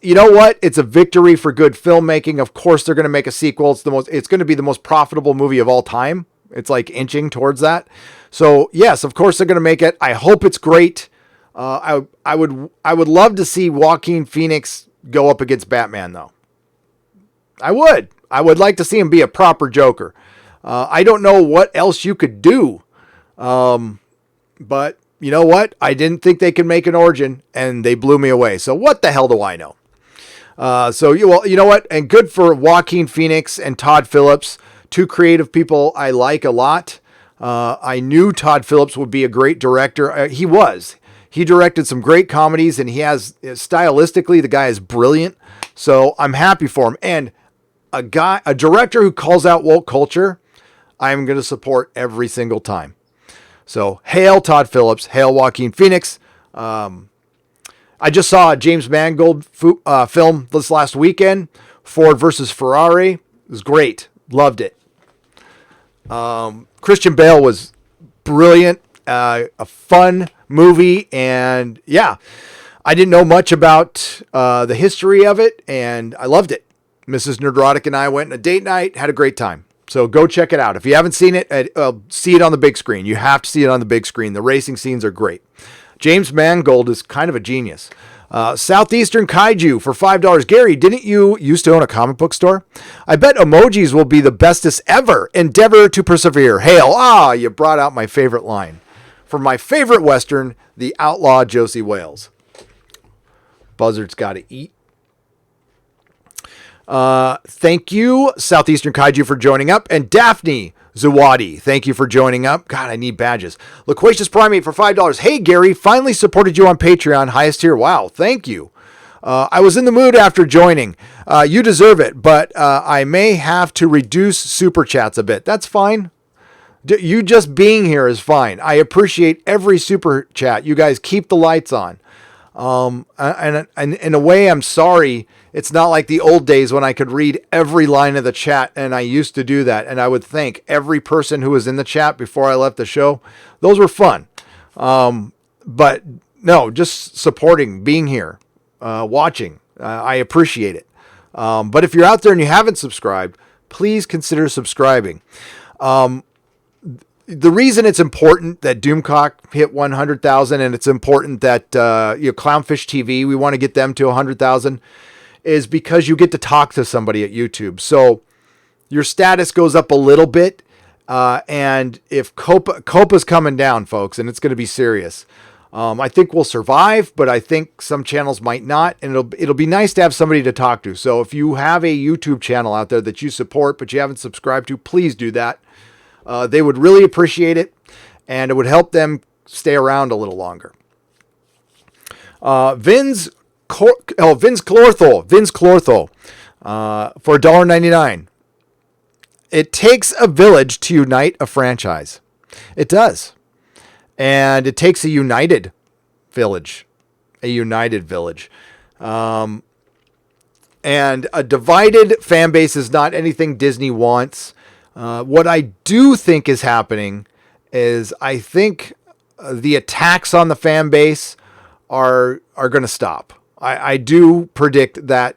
you know what? It's a victory for good filmmaking. Of course, they're going to make a sequel. It's going to be the most profitable movie of all time. It's like inching towards that. So, yes, of course they're going to make it. I hope it's great. I would love to see Joaquin Phoenix go up against Batman, though. I would like to see him be a proper Joker. I don't know what else you could do. But you know what? I didn't think they could make an origin, and they blew me away. So what the hell do I know? You know what? And good for Joaquin Phoenix and Todd Phillips, two creative people I like a lot. I knew Todd Phillips would be a great director. He was. He directed some great comedies, and stylistically, the guy is brilliant. So I'm happy for him. And a director who calls out woke culture, I'm going to support every single time. So hail Todd Phillips, hail Joaquin Phoenix. I just saw a James Mangold film this last weekend, Ford versus Ferrari. It was great. Loved it. Christian Bale was brilliant, a fun movie. And yeah, I didn't know much about the history of it, and I loved it. Mrs. Nerdrotic and I went on a date night, had a great time. So go check it out. If you haven't seen it, see it on the big screen. You have to see it on the big screen. The racing scenes are great. James Mangold is kind of a genius. Southeastern Kaiju for $5. Gary, didn't you used to own a comic book store? I bet emojis will be the bestest ever. Endeavor to persevere. Hail. You brought out my favorite line. From my favorite Western, The Outlaw Josie Wales. Buzzard's got to eat. Thank you, Southeastern Kaiju, for joining up. And Daphne Zawadi, thank you for joining up. God, I need badges. Loquacious Primate for $5. Hey, Gary, finally supported you on Patreon. Highest tier. Wow, thank you. I was in the mood after joining. You deserve it, but I may have to reduce super chats a bit. That's fine. You just being here is fine. I appreciate every super chat. You guys keep the lights on. And in a way, I'm sorry. It's not like the old days when I could read every line of the chat, and I used to do that. And I would thank every person who was in the chat before I left the show. Those were fun. But no, just supporting, being here, watching. I appreciate it. But if you're out there and you haven't subscribed, please consider subscribing. The reason it's important that Doomcock hit 100,000, and it's important that Clownfish TV, we want to get them to 100,000, is because you get to talk to somebody at YouTube. So your status goes up a little bit, and if Copa's coming down, folks, and it's going to be serious. I think we'll survive, but I think some channels might not, and it'll be nice to have somebody to talk to. So if you have a YouTube channel out there that you support but you haven't subscribed to, please do that. They would really appreciate it, and it would help them stay around a little longer. Vince Clortho for $1.99. It takes a village to unite a franchise. It does. And it takes a united village. And a divided fan base is not anything Disney wants. What I do think is happening is I think the attacks on the fan base are going to stop. I do predict that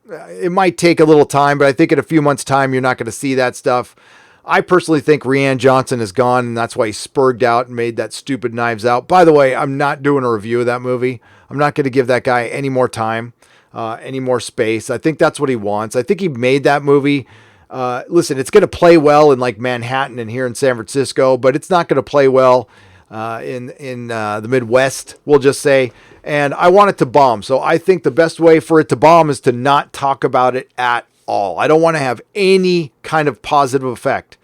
It might take a little time, but I think in a few months' time, you're not going to see that stuff. I personally think Rian Johnson is gone, and that's why he spurged out and made that stupid Knives Out. By the way, I'm not doing a review of that movie. I'm not going to give that guy any more time, any more space. I think that's what he wants. I think he made that movie. Listen, it's going to play well in like Manhattan and here in San Francisco, but it's not going to play well in the Midwest, we'll just say. And I want it to bomb. So I think the best way for it to bomb is to not talk about it at all. I don't want to have any kind of positive effect.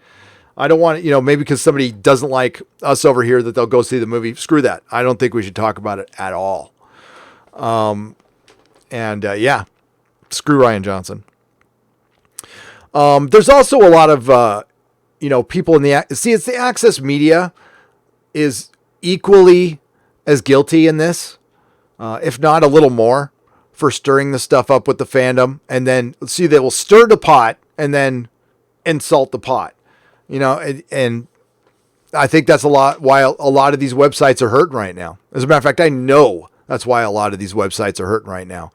I don't want to, maybe because somebody doesn't like us over here that they'll go see the movie. Screw that. I don't think we should talk about it at all. Yeah, screw Rian Johnson. There's also a lot of, people in it's the access media is equally as guilty in this, if not a little more, for stirring the stuff up with the fandom. And then they will stir the pot and then insult the pot, and I think that's why a lot of these websites are hurting right now. As a matter of fact, I know that's why a lot of these websites are hurting right now.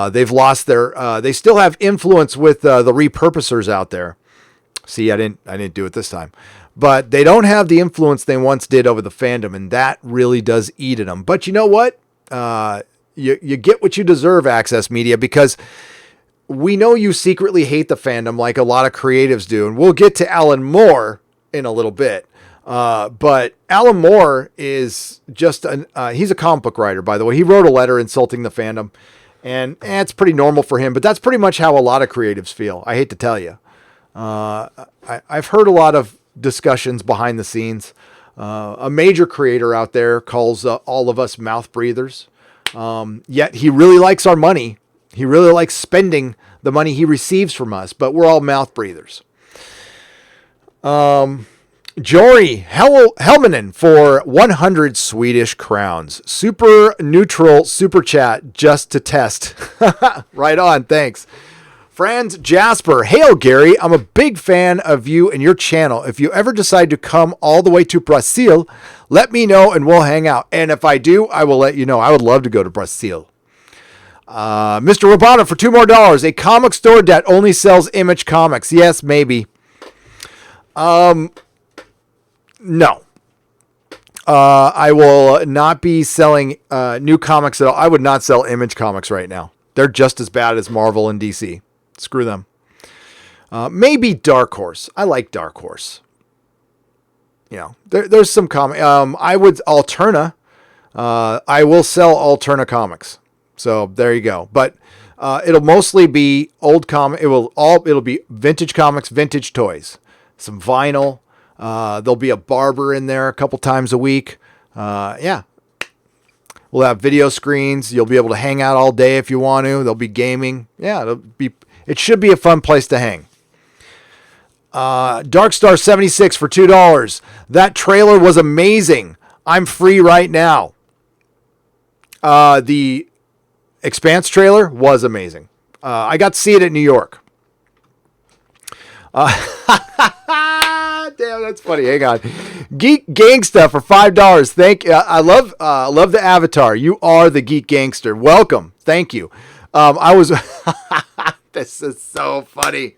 They've lost they still have influence with the repurposers out there. See, I didn't do it this time, but they don't have the influence they once did over the fandom. And that really does eat at them. But you know what? You get what you deserve, Access Media, because we know you secretly hate the fandom like a lot of creatives do. And we'll get to Alan Moore in a little bit. But Alan Moore is just he's a comic book writer, by the way. He wrote a letter insulting the fandom. And it's pretty normal for him, but that's pretty much how a lot of creatives feel. I hate to tell you. I've heard a lot of discussions behind the scenes. A major creator out there calls all of us mouth breathers. Yet he really likes our money. He really likes spending the money he receives from us, but we're all mouth breathers. Jory Helmanen for 100 Swedish crowns. Super neutral super chat just to test. Right on. Thanks. Franz Jasper. Hail, Gary. I'm a big fan of you and your channel. If you ever decide to come all the way to Brazil, let me know and we'll hang out. And if I do, I will let you know. I would love to go to Brazil. Mr. Roboto for $2 more. A comic store that only sells Image comics. Yes, maybe. No. I will not be selling new comics at all. I would not sell Image comics right now. They're just as bad as Marvel and DC. Screw them. Maybe Dark Horse. I like Dark Horse. There's some comic. I would Alterna. I will sell Alterna comics. So there you go. But it'll mostly be old comic. It'll be vintage comics, vintage toys, some vinyl. There'll be a barber in there a couple times a week. Yeah. We'll have video screens. You'll be able to hang out all day if you want to. There'll be gaming. Yeah, it should be a fun place to hang. Darkstar 76 for $2. That trailer was amazing. I'm free right now. The Expanse trailer was amazing. I got to see it at New York. Damn, that's funny. Hang on. Geek Gangsta for $5. Thank you. I love the avatar. You are the Geek Gangster. Welcome. Thank you. This is so funny.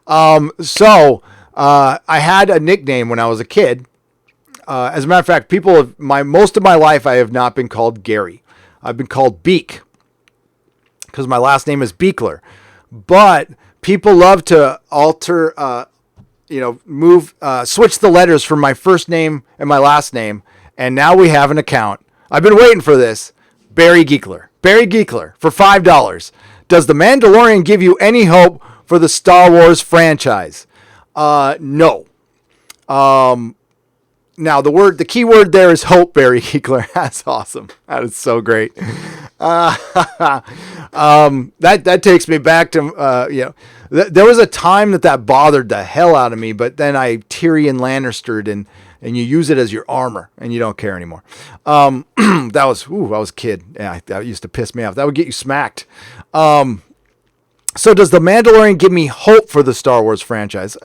I had a nickname when I was a kid. As a matter of fact, most of my life, I have not been called Gary. I've been called Beak because my last name is Beekler. But people love to switch the letters from my first name and my last name. And now we have an account. I've been waiting for this. Barry Geekler. Barry Geekler for $5. Does The Mandalorian give you any hope for the Star Wars franchise? No. Now the key word there is hope, Barry Geekler. That's awesome. That is so great. That takes me back to, there was a time that bothered the hell out of me, but then I Tyrion Lannistered and you use it as your armor and you don't care anymore. I was a kid. Yeah, that used to piss me off. That would get you smacked. So does The Mandalorian give me hope for the Star Wars franchise?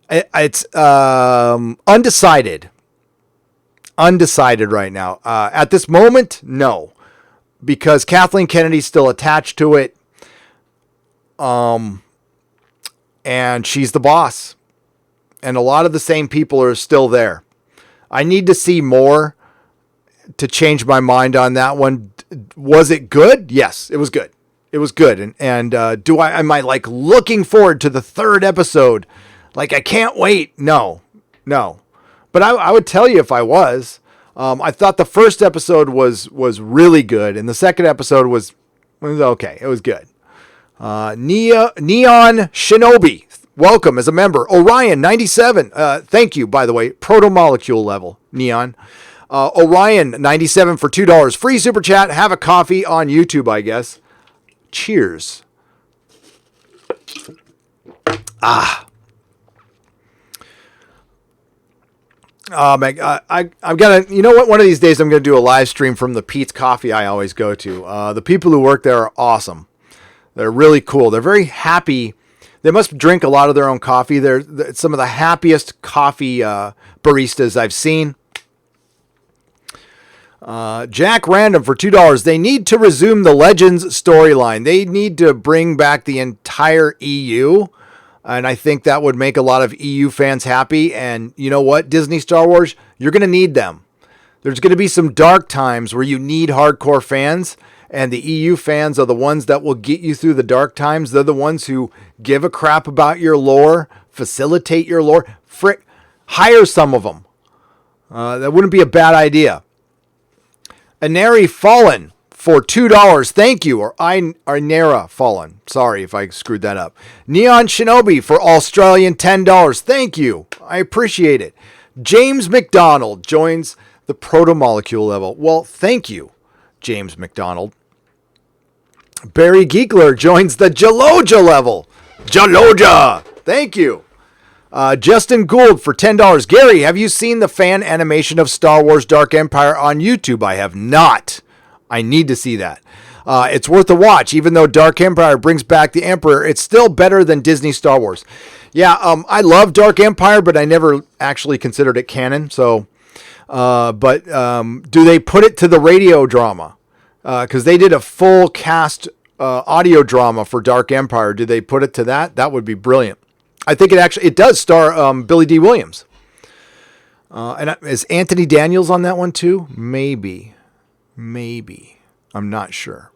It's undecided right now. At this moment, no. because Kathleen Kennedy's still attached to it. And she's the boss. And a lot of the same people are still there. I need to see more to change my mind on that one. Was it good? Yes, it was good. It was good. And am I like looking forward to the third episode? Like, I can't wait. No. But I would tell you if I was. I thought the first episode was really good. And the second episode was okay. It was good. Neon Shinobi, welcome as a member. Orion 97, thank you, by the way. Proto molecule level, Neon. Orion 97 for $2. Free super chat. Have a coffee on YouTube, I guess. Cheers. Oh man, I'm gonna. You know what? One of these days, I'm gonna do a live stream from the Pete's Coffee I always go to. The people who work there are awesome. They're really cool. They're very happy. They must drink a lot of their own coffee. They're some of the happiest coffee baristas I've seen. Jack Random for $2. They need to resume the Legends storyline. They need to bring back the entire EU. And I think that would make a lot of EU fans happy. And you know what? Disney Star Wars, you're going to need them. There's going to be some dark times where you need hardcore fans. And the EU fans are the ones that will get you through the dark times. They're the ones who give a crap about your lore, facilitate your lore. Hire some of them. That wouldn't be a bad idea. Inari Fallen for $2. Thank you. Or Inara Fallen. Sorry if I screwed that up. Neon Shinobi for Australian $10. Thank you. I appreciate it. James McDonald joins the Proto Molecule level. Well, thank you, James McDonald. Barry Geekler joins the Jaloja level. Jaloja! Thank you. Justin Gould for $10. Gary, have you seen the fan animation of Star Wars Dark Empire on YouTube? I have not. I need to see that. It's worth a watch. Even though Dark Empire brings back the Emperor, it's still better than Disney Star Wars. Yeah, I love Dark Empire, but I never actually considered it canon. So, do they put it to the radio drama? Because they did a full cast audio drama for Dark Empire. Do they put it to that? That would be brilliant. I think it does star Billy D. Williams. And is Anthony Daniels on that one too? Maybe. I'm not sure.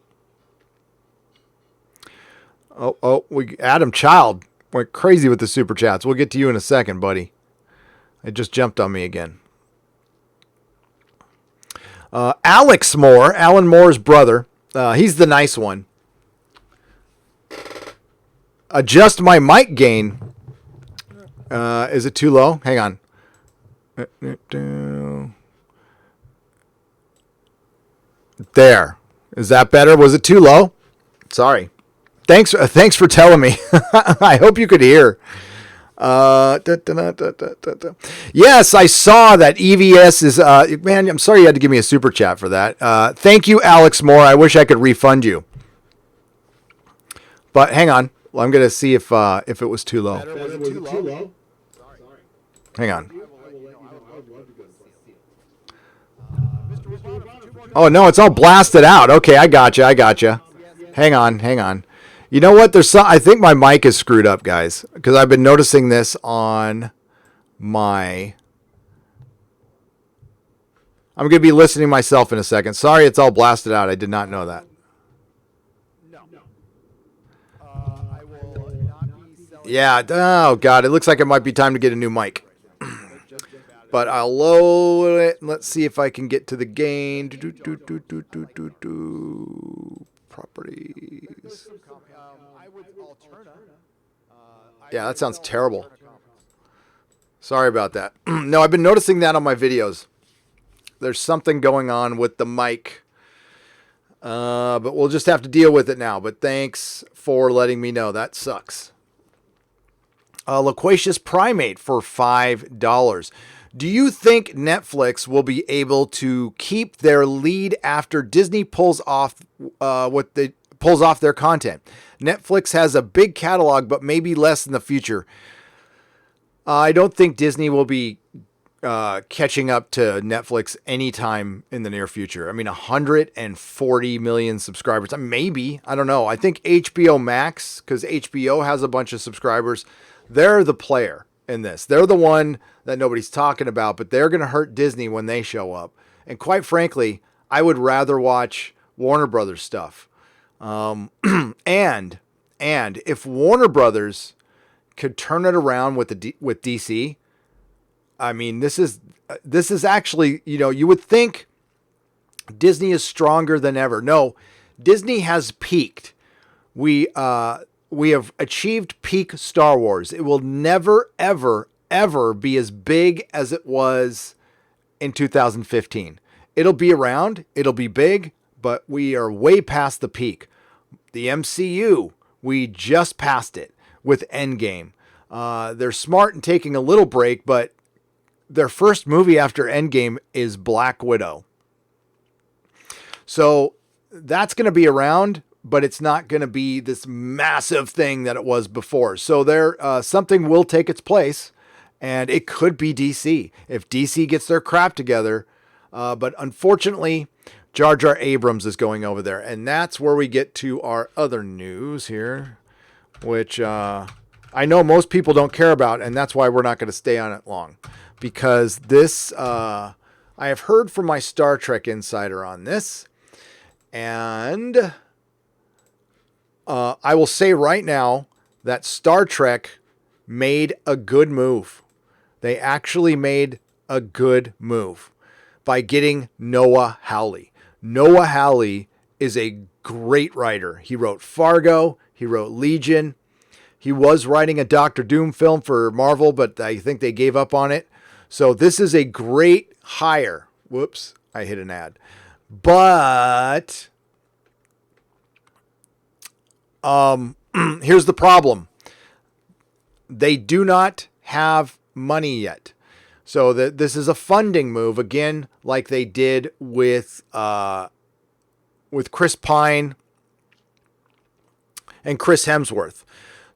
Adam Child went crazy with the super chats. We'll get to you in a second, buddy. It just jumped on me again. Alex Moore, Alan Moore's brother. He's the nice one. Adjust my mic gain. Is it too low? Hang on. There. Is that better? Was it too low? Sorry. Thanks for telling me. I hope you could hear. Yes, I saw that EVS is... man, I'm sorry you had to give me a super chat for that. Thank you, Alex Moore. I wish I could refund you. But hang on. Well, I'm going to see if it was too low. Was it too low? Sorry. Hang on. Oh, no, it's all blasted out. Okay, I gotcha. Hang on. You know what? I think my mic is screwed up, guys, because I've been noticing this on my... I'm going to be listening to myself in a second. Sorry, it's all blasted out. I did not know that. Yeah, oh God, it looks like it might be time to get a new mic. But I'll load it. Let's see if I can get to the gain. Properties. Yeah, that sounds terrible. Sorry about that. No, I've been noticing that on my videos. There's something going on with the mic. But we'll just have to deal with it now. But thanks for letting me know. That sucks. Loquacious Primate for $5. Do you think Netflix will be able to keep their lead after Disney pulls off their content? Netflix has a big catalog, but maybe less in the future. I don't think Disney will be catching up to Netflix anytime in the near future. I mean, 140 million subscribers. Maybe, I don't know. I think HBO Max, because HBO has a bunch of subscribers, they're the player in this. They're the one that nobody's talking about, but they're going to hurt Disney when they show up. And quite frankly, I would rather watch Warner Brothers stuff. And if Warner Brothers could turn it around with DC, I mean, this is actually, you would think Disney is stronger than ever. No, Disney has peaked. We have achieved peak Star Wars. It will never, ever, ever be as big as it was in 2015. It'll be around. It'll be big, but we are way past the peak. The MCU, we just passed it with Endgame. They're smart in taking a little break, but their first movie after Endgame is Black Widow. So that's going to be around, but it's not going to be this massive thing that it was before. So something will take its place, and it could be DC if DC gets their crap together. But unfortunately, Jar Jar Abrams is going over there, and that's where we get to our other news here, which I know most people don't care about, and that's why we're not going to stay on it long. Because this, I have heard from my Star Trek insider on this, and I will say right now that Star Trek made a good move. They actually made a good move by getting Noah Hawley. Noah Hawley is a great writer. He wrote Fargo. He wrote Legion. He was writing a Doctor Doom film for Marvel, but I think they gave up on it. So this is a great hire. Whoops, I hit an ad. But here's the problem. They do not have money yet. So this is a funding move, again, like they did with Chris Pine and Chris Hemsworth.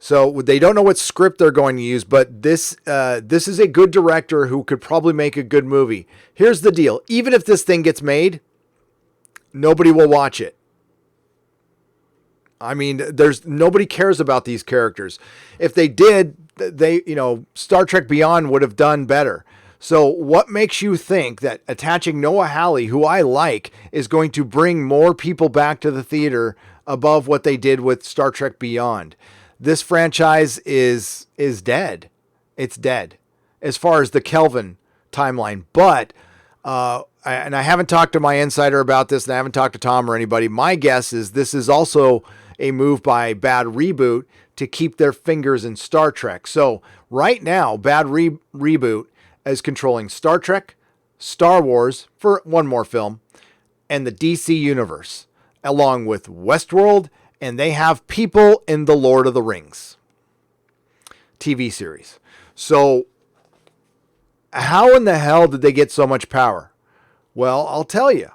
So they don't know what script they're going to use, but this is a good director who could probably make a good movie. Here's the deal. Even if this thing gets made, nobody will watch it. I mean, nobody cares about these characters. If they did, Star Trek Beyond would have done better. So what makes you think that attaching Noah Hawley, who I like, is going to bring more people back to the theater above what they did with Star Trek Beyond? This franchise is dead. It's dead as far as the Kelvin timeline. But, and I haven't talked to my insider about this, and I haven't talked to Tom or anybody. My guess is this is also a move by Bad Reboot to keep their fingers in Star Trek. So right now, Bad Reboot is controlling Star Trek, Star Wars for one more film, and the DC Universe, along with Westworld, and they have people in the Lord of the Rings TV series. So how in the hell did they get so much power? Well, I'll tell you.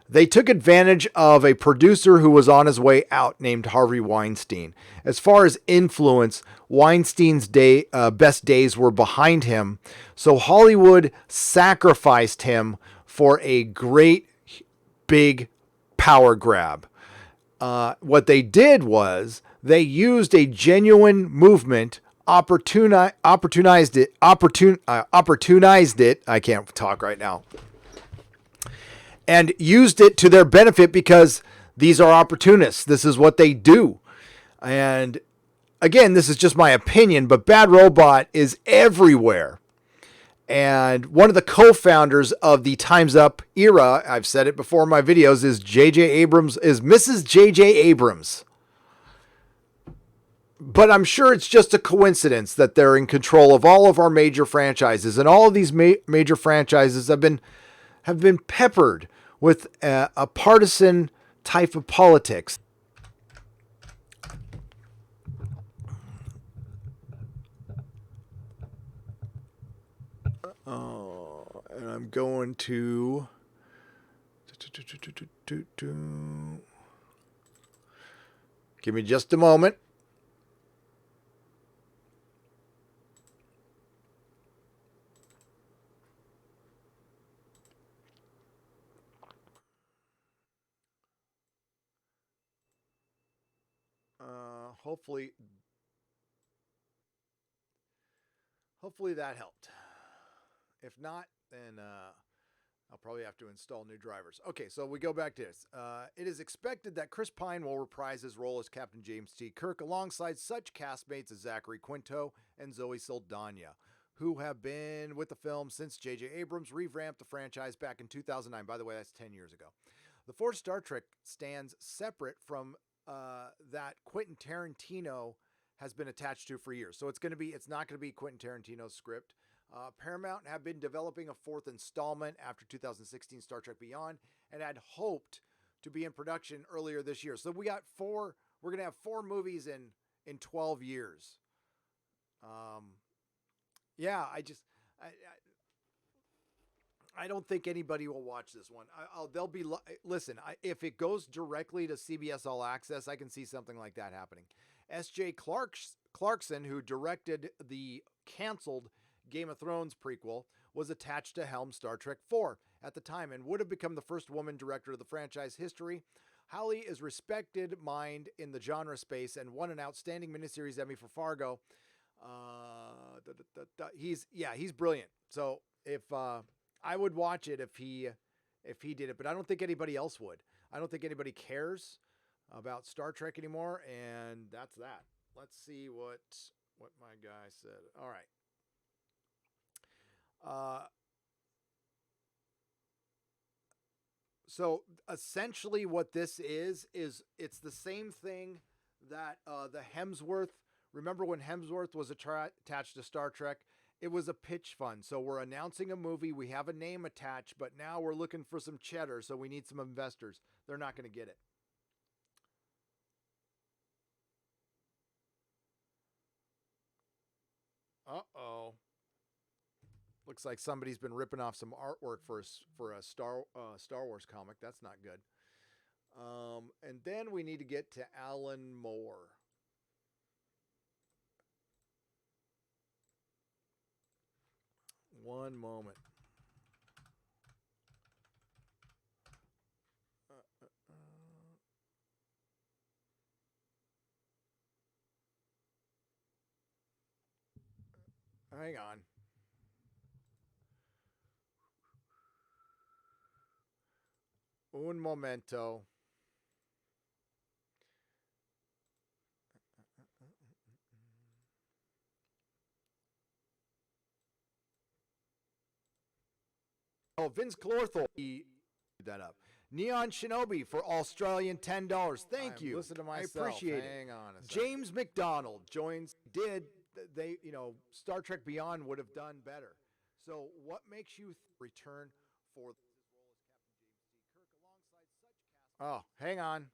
They took advantage of a producer who was on his way out named Harvey Weinstein. As far as influence, Weinstein's best days were behind him. So Hollywood sacrificed him for a great big power grab. What they did was they used a genuine movement, opportunized it. I can't talk right now. And used it to their benefit because these are opportunists. This is what they do. And again, this is just my opinion, but Bad Robot is everywhere. And one of the co-founders of the Time's Up era, I've said it before in my videos, is Mrs. J.J. Abrams. But I'm sure it's just a coincidence that they're in control of all of our major franchises. And all of these major franchises have been peppered with a partisan type of politics. And I'm going to give me just a moment. Hopefully that helped. If not, then I'll probably have to install new drivers. Okay, so we go back to this. It is expected that Chris Pine will reprise his role as Captain James T. Kirk alongside such castmates as Zachary Quinto and Zoe Saldana, who have been with the film since J.J. Abrams revamped the franchise back in 2009. By the way, that's 10 years ago. The fourth Star Trek stands separate from that Quentin Tarantino has been attached to for years. So it's not going to be Quentin Tarantino's script. Paramount have been developing a fourth installment after 2016 Star Trek Beyond and had hoped to be in production earlier this year. So we're going to have 4 movies in 12 years. I don't think anybody will watch this one. If it goes directly to CBS All Access, I can see something like that happening. S.J. Clarkson, who directed the canceled Game of Thrones prequel, was attached to helm Star Trek IV at the time and would have become the first woman director of the franchise history. Holly is respected mind in the genre space and won an outstanding miniseries Emmy for Fargo. He's brilliant. So if I would watch it if he did it, but I don't think anybody else would. I don't think anybody cares about Star Trek anymore, and that's that. Let's see what my guy said. All right. So essentially what this is it's the same thing that the Hemsworth, remember when Hemsworth was attached to Star Trek? It was a pitch fund. So we're announcing a movie. We have a name attached, but now we're looking for some cheddar. So we need some investors. They're not going to get it. Uh-oh. Looks like somebody's been ripping off some artwork for a Star Wars comic. That's not good. And then we need to get to Alan Moore. One moment. Hang on. Un momento. Oh, Vince Clorthal. He that up. Neon Shinobi for Australian $10. Thank you. Listen to myself. I appreciate it. Hang on a second. James McDonald joins. Star Trek Beyond would have done better. So what makes you return for his role as Captain James T. Kirk alongside such cast? Oh, hang on.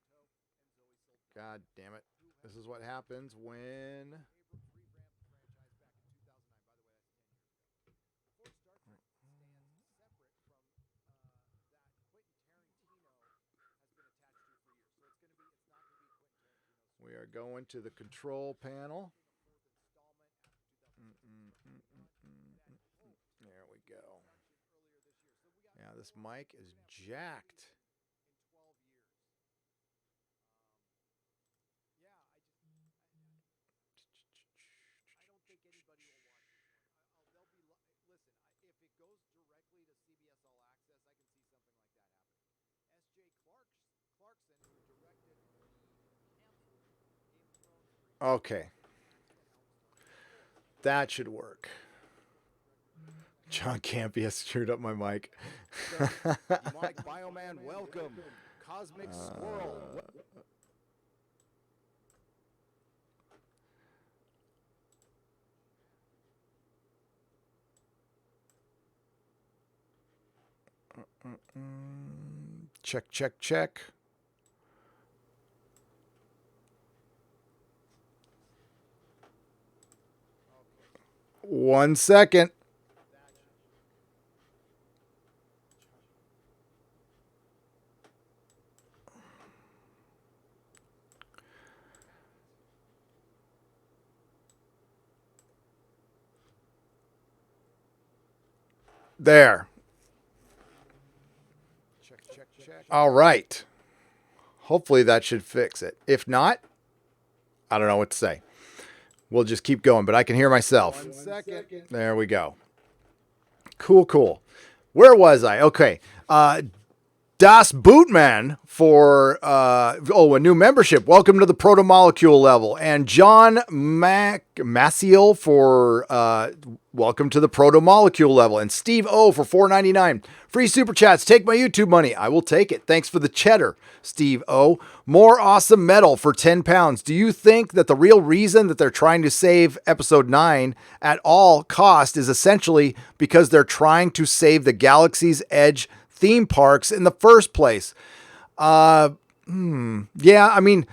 God damn it. This is what happens when we are going to the control panel. There we go. Yeah, this mic is jacked. I don't think anybody will watch this one. Listen, if it goes directly to CBS All Access, I can see something like that happening. S.J. Clarkson, who directed the canceled Game of Thrones. Okay. That should work. John Campy has screwed up my mic. Mike Bioman, welcome. Cosmic Squirrel. Check. 1 second. There. Check. All right. Hopefully that should fix it. If not, I don't know what to say. We'll just keep going, but I can hear myself. 1 second. There we go. Cool. Where was I? Okay. Das Bootman for a new membership. Welcome to the Proto Molecule level. And John Maciel for welcome to the Proto Molecule level. And Steve O for $4.99. Free super chats. Take my YouTube money. I will take it. Thanks for the cheddar, Steve O. More awesome metal for 10 pounds. Do you think that the real reason that they're trying to save episode 9 at all cost is essentially because they're trying to save the Galaxy's Edge theme parks in the first place? Yeah, I mean,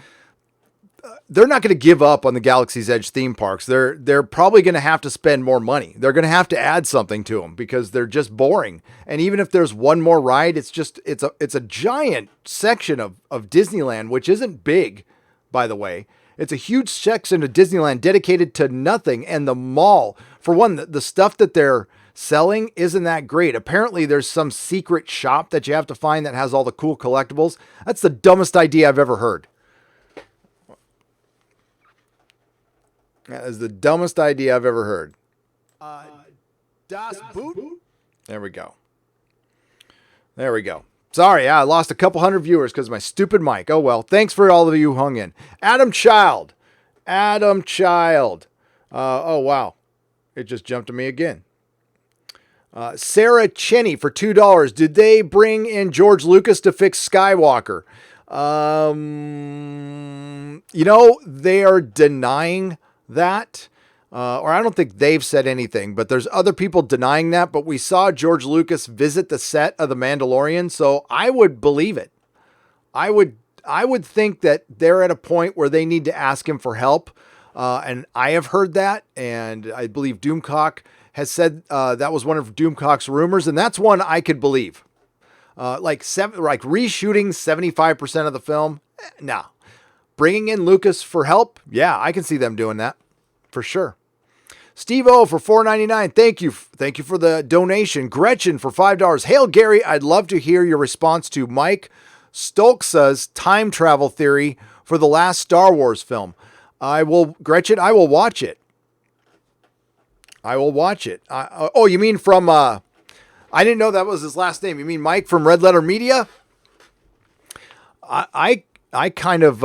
they're not going to give up on the Galaxy's Edge theme parks. They're probably going to have to spend more money. They're going to have to add something to them because they're just boring. And even if there's one more ride, it's a giant section of Disneyland, which isn't big, by the way. It's a huge section of Disneyland dedicated to nothing. And the mall, for one, the stuff that they're selling isn't that great. Apparently there's some secret shop that you have to find that has all the cool collectibles. That's the dumbest idea I've ever heard. That is the dumbest idea I've ever heard. Das Boot. There we go. Sorry, I lost a couple hundred viewers because of my stupid mic. Oh well. Thanks for all of you who hung in. Adam Child. Oh wow. It just jumped to me again. Sarah Cheney for $2. Did they bring in George Lucas to fix Skywalker? They are denying that. Or I don't think they've said anything, but there's other people denying that. But we saw George Lucas visit the set of The Mandalorian, so I would believe it. I would think that they're at a point where they need to ask him for help. And I have heard that, and I believe Doomcock has said that was one of Doomcock's rumors, and that's one I could believe. Like reshooting 75% of the film, no. Bringing in Lucas for help, yeah, I can see them doing that for sure. Steve O for $4.99. Thank you for the donation. Gretchen for $5. Hail Gary, I'd love to hear your response to Mike Stolz's time travel theory for the last Star Wars film. Gretchen, I will watch it. Oh, you mean from, I didn't know that was his last name. You mean Mike from Red Letter Media? I kind of,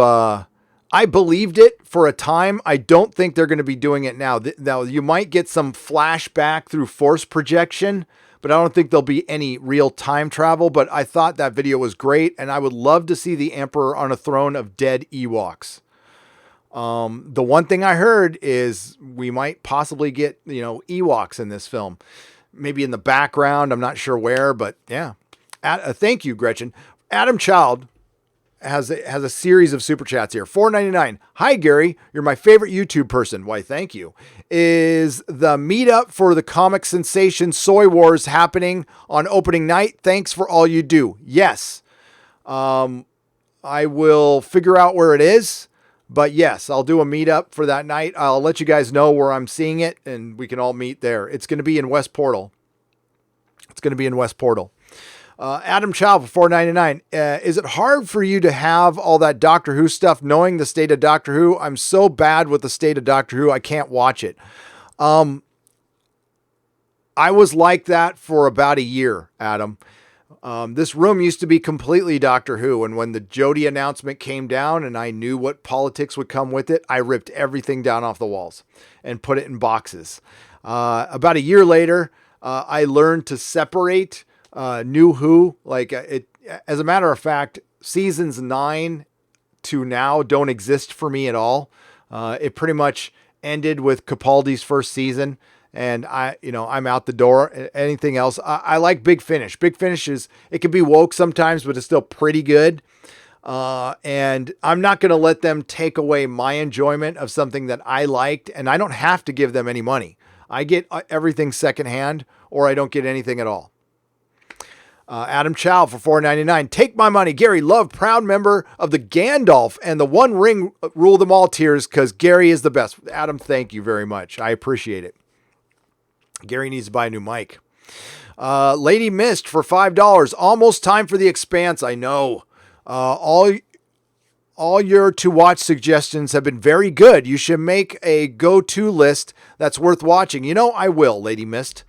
I believed it for a time. I don't think they're going to be doing it now. Now you might get some flashback through force projection, but I don't think there'll be any real time travel. But I thought that video was great. And I would love to see the Emperor on a throne of dead Ewoks. The one thing I heard is we might possibly get, Ewoks in this film, maybe in the background. I'm not sure where, but yeah. Thank you, Gretchen. Adam Child has a series of super chats here. $4.99. Hi, Gary. You're my favorite YouTube person. Why, thank you. Is the meetup for the comic sensation Soy Wars happening on opening night? Thanks for all you do. Yes. I will figure out where it is. But yes, I'll do a meetup for that night. I'll let you guys know where I'm seeing it, and we can all meet there. It's going to be in West Portal. Adam Child for $4.99. Is it hard for you to have all that Doctor Who stuff, knowing the state of Doctor Who? I'm so bad with the state of Doctor Who, I can't watch it. I was like that for about a year, Adam. This room used to be completely Doctor Who, and when the Jodie announcement came down and I knew what politics would come with it, I ripped everything down off the walls and put it in boxes. About a year later, I learned to separate New Who. As a matter of fact, seasons 9 to now don't exist for me at all. It pretty much ended with Capaldi's first season. And I'm out the door. Anything else? I like Big Finish. Big Finish it can be woke sometimes, but it's still pretty good. And I'm not going to let them take away my enjoyment of something that I liked. And I don't have to give them any money. I get everything secondhand, or I don't get anything at all. Adam Chow for $4.99. Take my money. Gary Love, proud member of the Gandalf and the One Ring Rule Them All tiers because Gary is the best. Adam, thank you very much. I appreciate it. Gary needs to buy a new mic. Lady Mist for $5. Almost time for The Expanse. I know. all your to watch suggestions have been very good. You should make a go-to list that's worth watching. You know, I will, Lady Mist.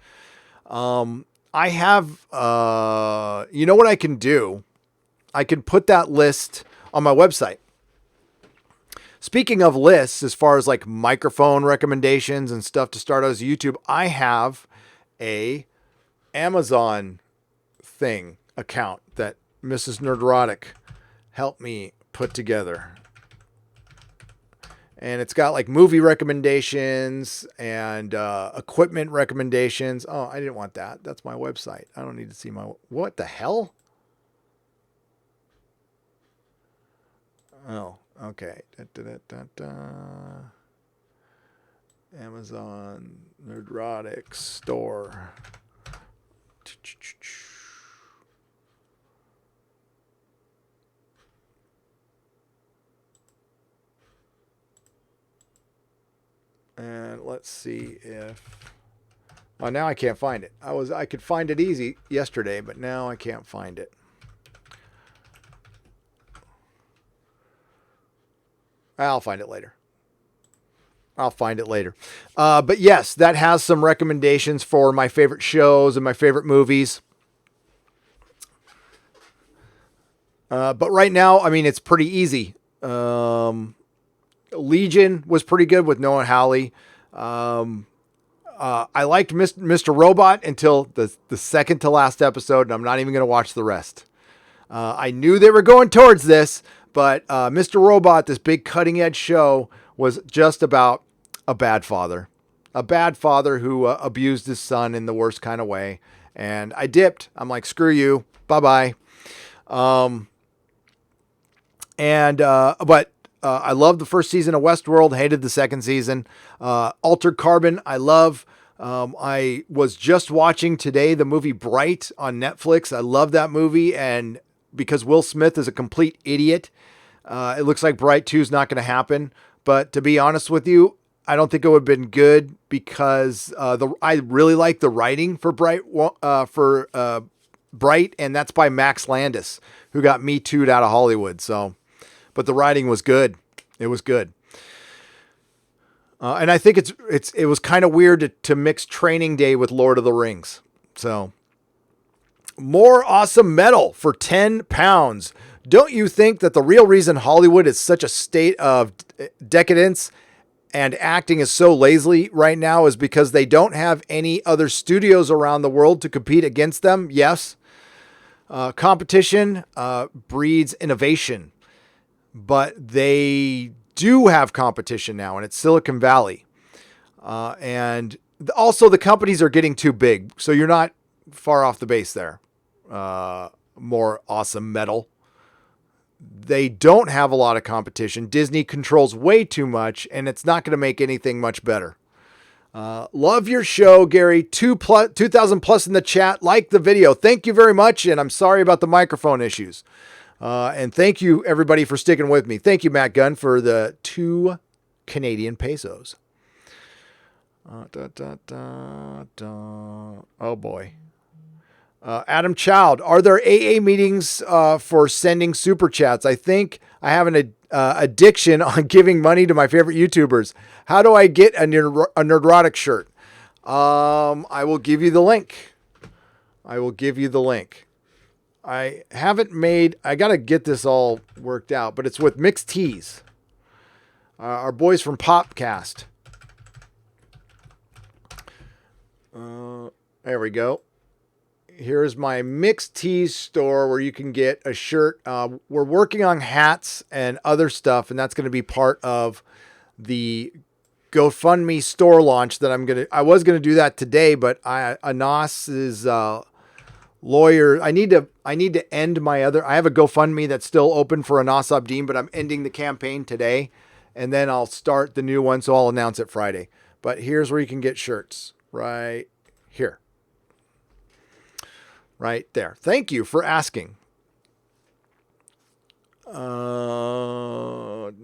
I have, you know what I can do? I can put that list on my website. Speaking of lists, as far as like microphone recommendations and stuff to start out as YouTube, I have a Amazon account that Mrs. Nerdrotic helped me put together. And it's got like movie recommendations and equipment recommendations. Oh, I didn't want that. That's my website. I don't need to see my... What the hell? Oh, okay. Amazon Nerdrotic store. And let's see if... Oh, now I can't find it. I could find it easy yesterday, but now I can't find it. I'll find it later. But yes, that has some recommendations for my favorite shows and my favorite movies. But right now, I mean, it's pretty easy. Legion was pretty good with Noah Hawley. I liked Mr. Robot until the second to last episode, and I'm not even going to watch the rest. I knew they were going towards this, but Mr. Robot, this big cutting edge show, was just about a bad father who abused his son in the worst kind of way. And I dipped. I'm like, screw you. Bye-bye. But I loved the first season of Westworld, hated the second season. Altered Carbon, I love. I was just watching today the movie Bright on Netflix. I love that movie, and because Will Smith is a complete idiot, it looks like Bright 2 is not going to happen. But to be honest with you, I don't think it would have been good because I really like the writing for Bright, and that's by Max Landis, who got Me Too'd out of Hollywood. So, but the writing was good. It was good. And I think it was kind of weird to mix Training Day with Lord of the Rings. So, more awesome metal for £10. Don't you think that the real reason Hollywood is such a state of decadence and acting is so lazily right now is because they don't have any other studios around the world to compete against them? Yes. Competition breeds innovation, but they do have competition now, and it's Silicon Valley. And also the companies are getting too big, so you're not far off the base there. More awesome metal. They don't have a lot of competition. Disney controls way too much, and it's not going to make anything much better. Love your show, Gary. 2,000 plus in the chat. Like the video. Thank you very much, and I'm sorry about the microphone issues. And thank you, everybody, for sticking with me. Thank you, Matt Gunn, for the 2 Canadian pesos. Oh, boy. Adam Child, are there AA meetings for sending super chats? I think I have an addiction on giving money to my favorite YouTubers. How do I get a Nerdrotic shirt? I will give you the link. I got to get this all worked out, but it's with Mixed Tees. Our boys from Popcast. There we go. Here's my Mixed Tees store where you can get a shirt. We're working on hats and other stuff, and that's going to be part of the GoFundMe store launch that I was going to do that today, but Anos's lawyer, I need to end my I have a GoFundMe that's still open for Anas Abdeen, but I'm ending the campaign today, and then I'll start the new one, so I'll announce it Friday. But here's where you can get shirts, right here. Right there. Thank you for asking.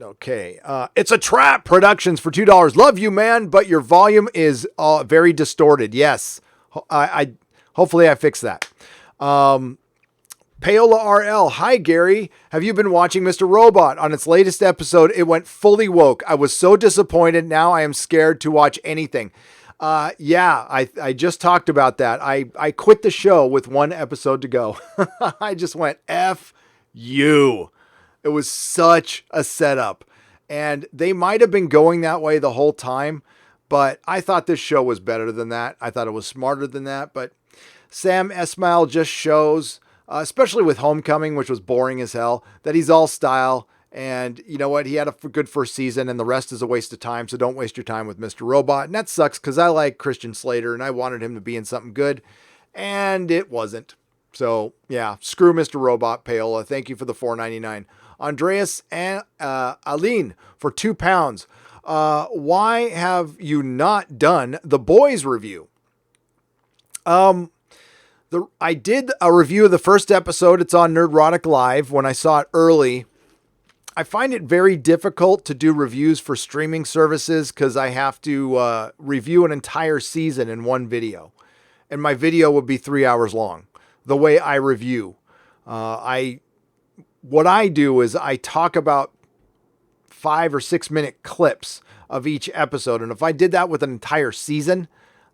Okay. It's a Trap Productions for $2. Love you, man, but your volume is very distorted. Yes. Hopefully I fix that. Paola RL, hi Gary. Have you been watching Mr. Robot? On its latest episode, it went fully woke. I was so disappointed. Now I am scared to watch anything. Yeah, I just talked about that. I quit the show with one episode to go. I just went, F you. It was such a setup. And they might have been going that way the whole time, but I thought this show was better than that. I thought it was smarter than that. But Sam Esmail just shows, especially with Homecoming, which was boring as hell, that he's all style. And you know what? He had a good first season and the rest is a waste of time. So don't waste your time with Mr. Robot. And that sucks because I like Christian Slater and I wanted him to be in something good. And it wasn't. So yeah, screw Mr. Robot, Paola. Thank you for the $4.99. Andreas and Aline for £2. Why have you not done the Boys review? I did a review of the first episode. It's on Nerdrotic Live when I saw it early. I find it very difficult to do reviews for streaming services because I have to review an entire season in one video. And my video would be 3 hours long. The way I review. What I do is I talk about 5 or 6 minute clips of each episode. And if I did that with an entire season,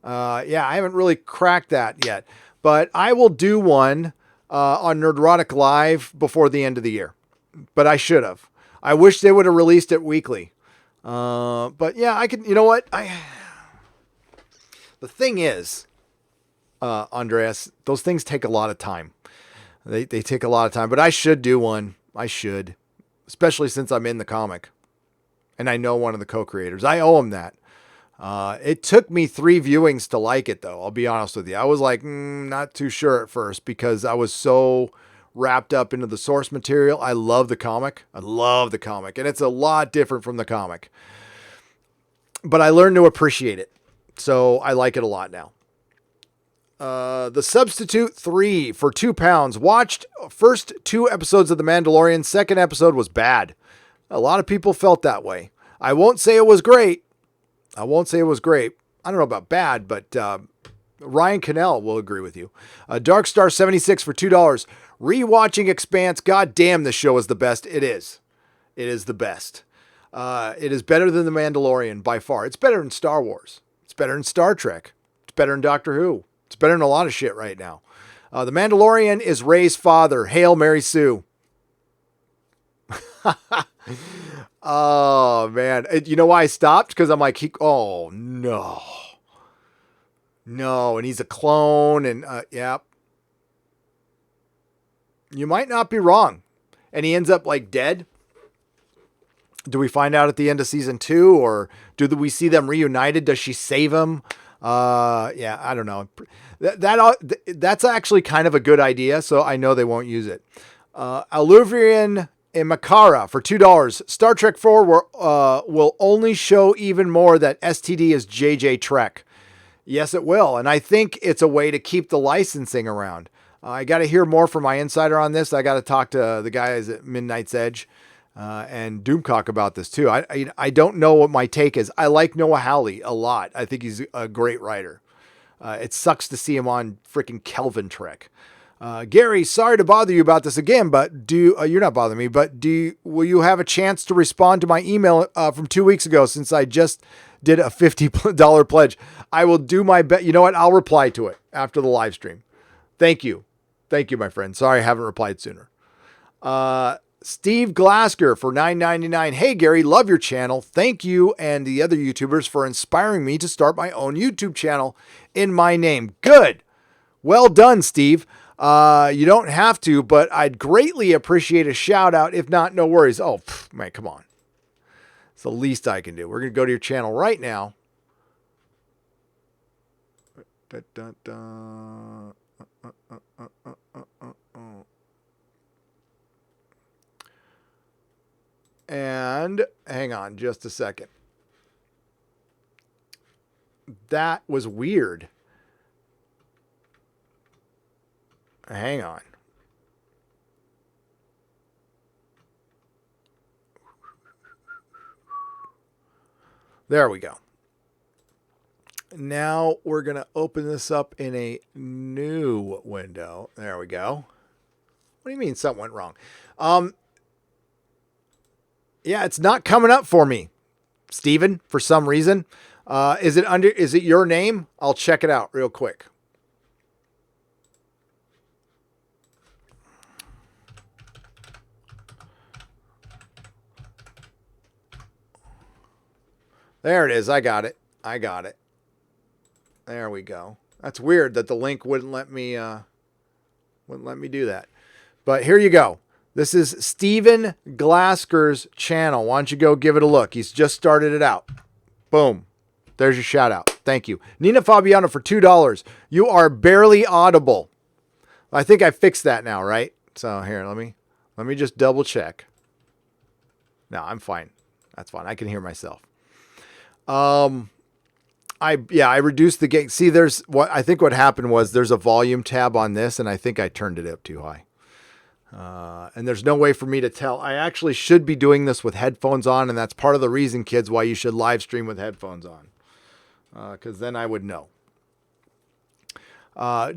I haven't really cracked that yet. But I will do one on Nerdrotic Live before the end of the year. But I should have. I wish they would have released it weekly. But yeah, I can. You know what? The thing is, Andreas, those things take a lot of time. They take a lot of time. But I should do one. I should, especially since I'm in the comic, and I know one of the co-creators. I owe him that. It took me 3 viewings to like it, though. I'll be honest with you. I was like, not too sure at first because I was so wrapped up into the source material. I love the comic. And it's a lot different from the comic. But I learned to appreciate it. So I like it a lot now. The Substitute 3 for £2. Watched first 2 episodes of The Mandalorian. Second episode was bad. A lot of people felt that way. I won't say it was great. I don't know about bad, but Ryan Cannell will agree with you. Darkstar76 for $2. Rewatching Expanse. God damn, this show is the best. It is. It is the best. It is better than The Mandalorian by far. It's better than Star Wars. It's better than Star Trek. It's better than Doctor Who. It's better than a lot of shit right now. The Mandalorian is Rey's father. Hail Mary Sue. Oh, man. You know why I stopped? Because I'm like, oh, no. No, and he's a clone, and yeah. You might not be wrong. And he ends up like dead. Do we find out at the end of season 2, or do we see them reunited? Does she save him? I don't know. That's actually kind of a good idea, so I know they won't use it. Aluvian and Makara for $2. Star Trek 4 will only show even more that STD is JJ Trek. Yes, it will. And I think it's a way to keep the licensing around. I got to hear more from my insider on this. I got to talk to the guys at Midnight's Edge and Doomcock about this too. I don't know what my take is. I like Noah Hawley a lot. I think he's a great writer. It sucks to see him on freaking Kelvin Trek. Gary, sorry to bother you about this again, but you're not bothering me, but will you have a chance to respond to my email from 2 weeks ago since I just did a $50 pledge? I will do my best. You know what? I'll reply to it after the live stream. Thank you. Thank you, my friend. Sorry I haven't replied sooner. Steve Glasker for $9.99. Hey, Gary, love your channel. Thank you and the other YouTubers for inspiring me to start my own YouTube channel in my name. Good. Well done, Steve. You don't have to, but I'd greatly appreciate a shout out. If not, no worries. Oh, man, come on. It's the least I can do. We're going to go to your channel right now. And hang on just a second. That was weird. Hang on. There we go. Now we're going to open this up in a new window. There we go. What do you mean something went wrong? Yeah, it's not coming up for me, Steven, for some reason. Is it your name? I'll check it out real quick. There it is. I got it. There we go. That's weird that the link wouldn't let me do that. But here you go. This is Steven Glasker's channel. Why don't you go give it a look? He's just started it out. Boom. There's your shout out. Thank you. Nina Fabiano for $2. You are barely audible. I think I fixed that now, right? So here, let me just double check. No, I'm fine. That's fine. I can hear myself. I reduced the gain. See, I think what happened was there's a volume tab on this, and I think I turned it up too high. And there's no way for me to tell. I actually should be doing this with headphones on, and that's part of the reason, kids, why you should live stream with headphones on. Because then I would know.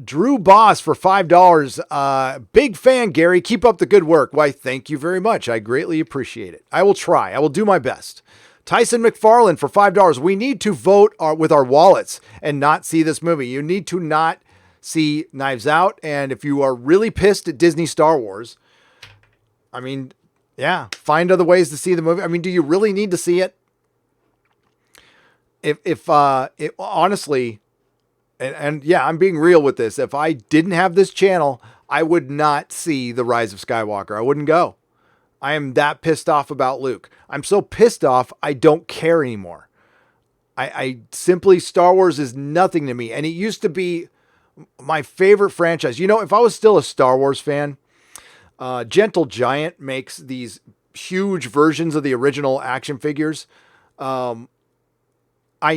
Drew Boss for $5. Big fan, Gary. Keep up the good work. Why, thank you very much. I greatly appreciate it. I will try. I will do my best. Tyson McFarland for $5. We need to vote with our wallets and not see this movie. You need to not see Knives Out. And if you are really pissed at Disney Star Wars, I mean, yeah, find other ways to see the movie. I mean, do you really need to see it? If honestly, and yeah, I'm being real with this. If I didn't have this channel, I would not see The Rise of Skywalker. I wouldn't go. I am that pissed off about Luke. I'm so pissed off, I don't care anymore. I simply, Star Wars is nothing to me. And it used to be my favorite franchise. You know, if I was still a Star Wars fan, Gentle Giant makes these huge versions of the original action figures. I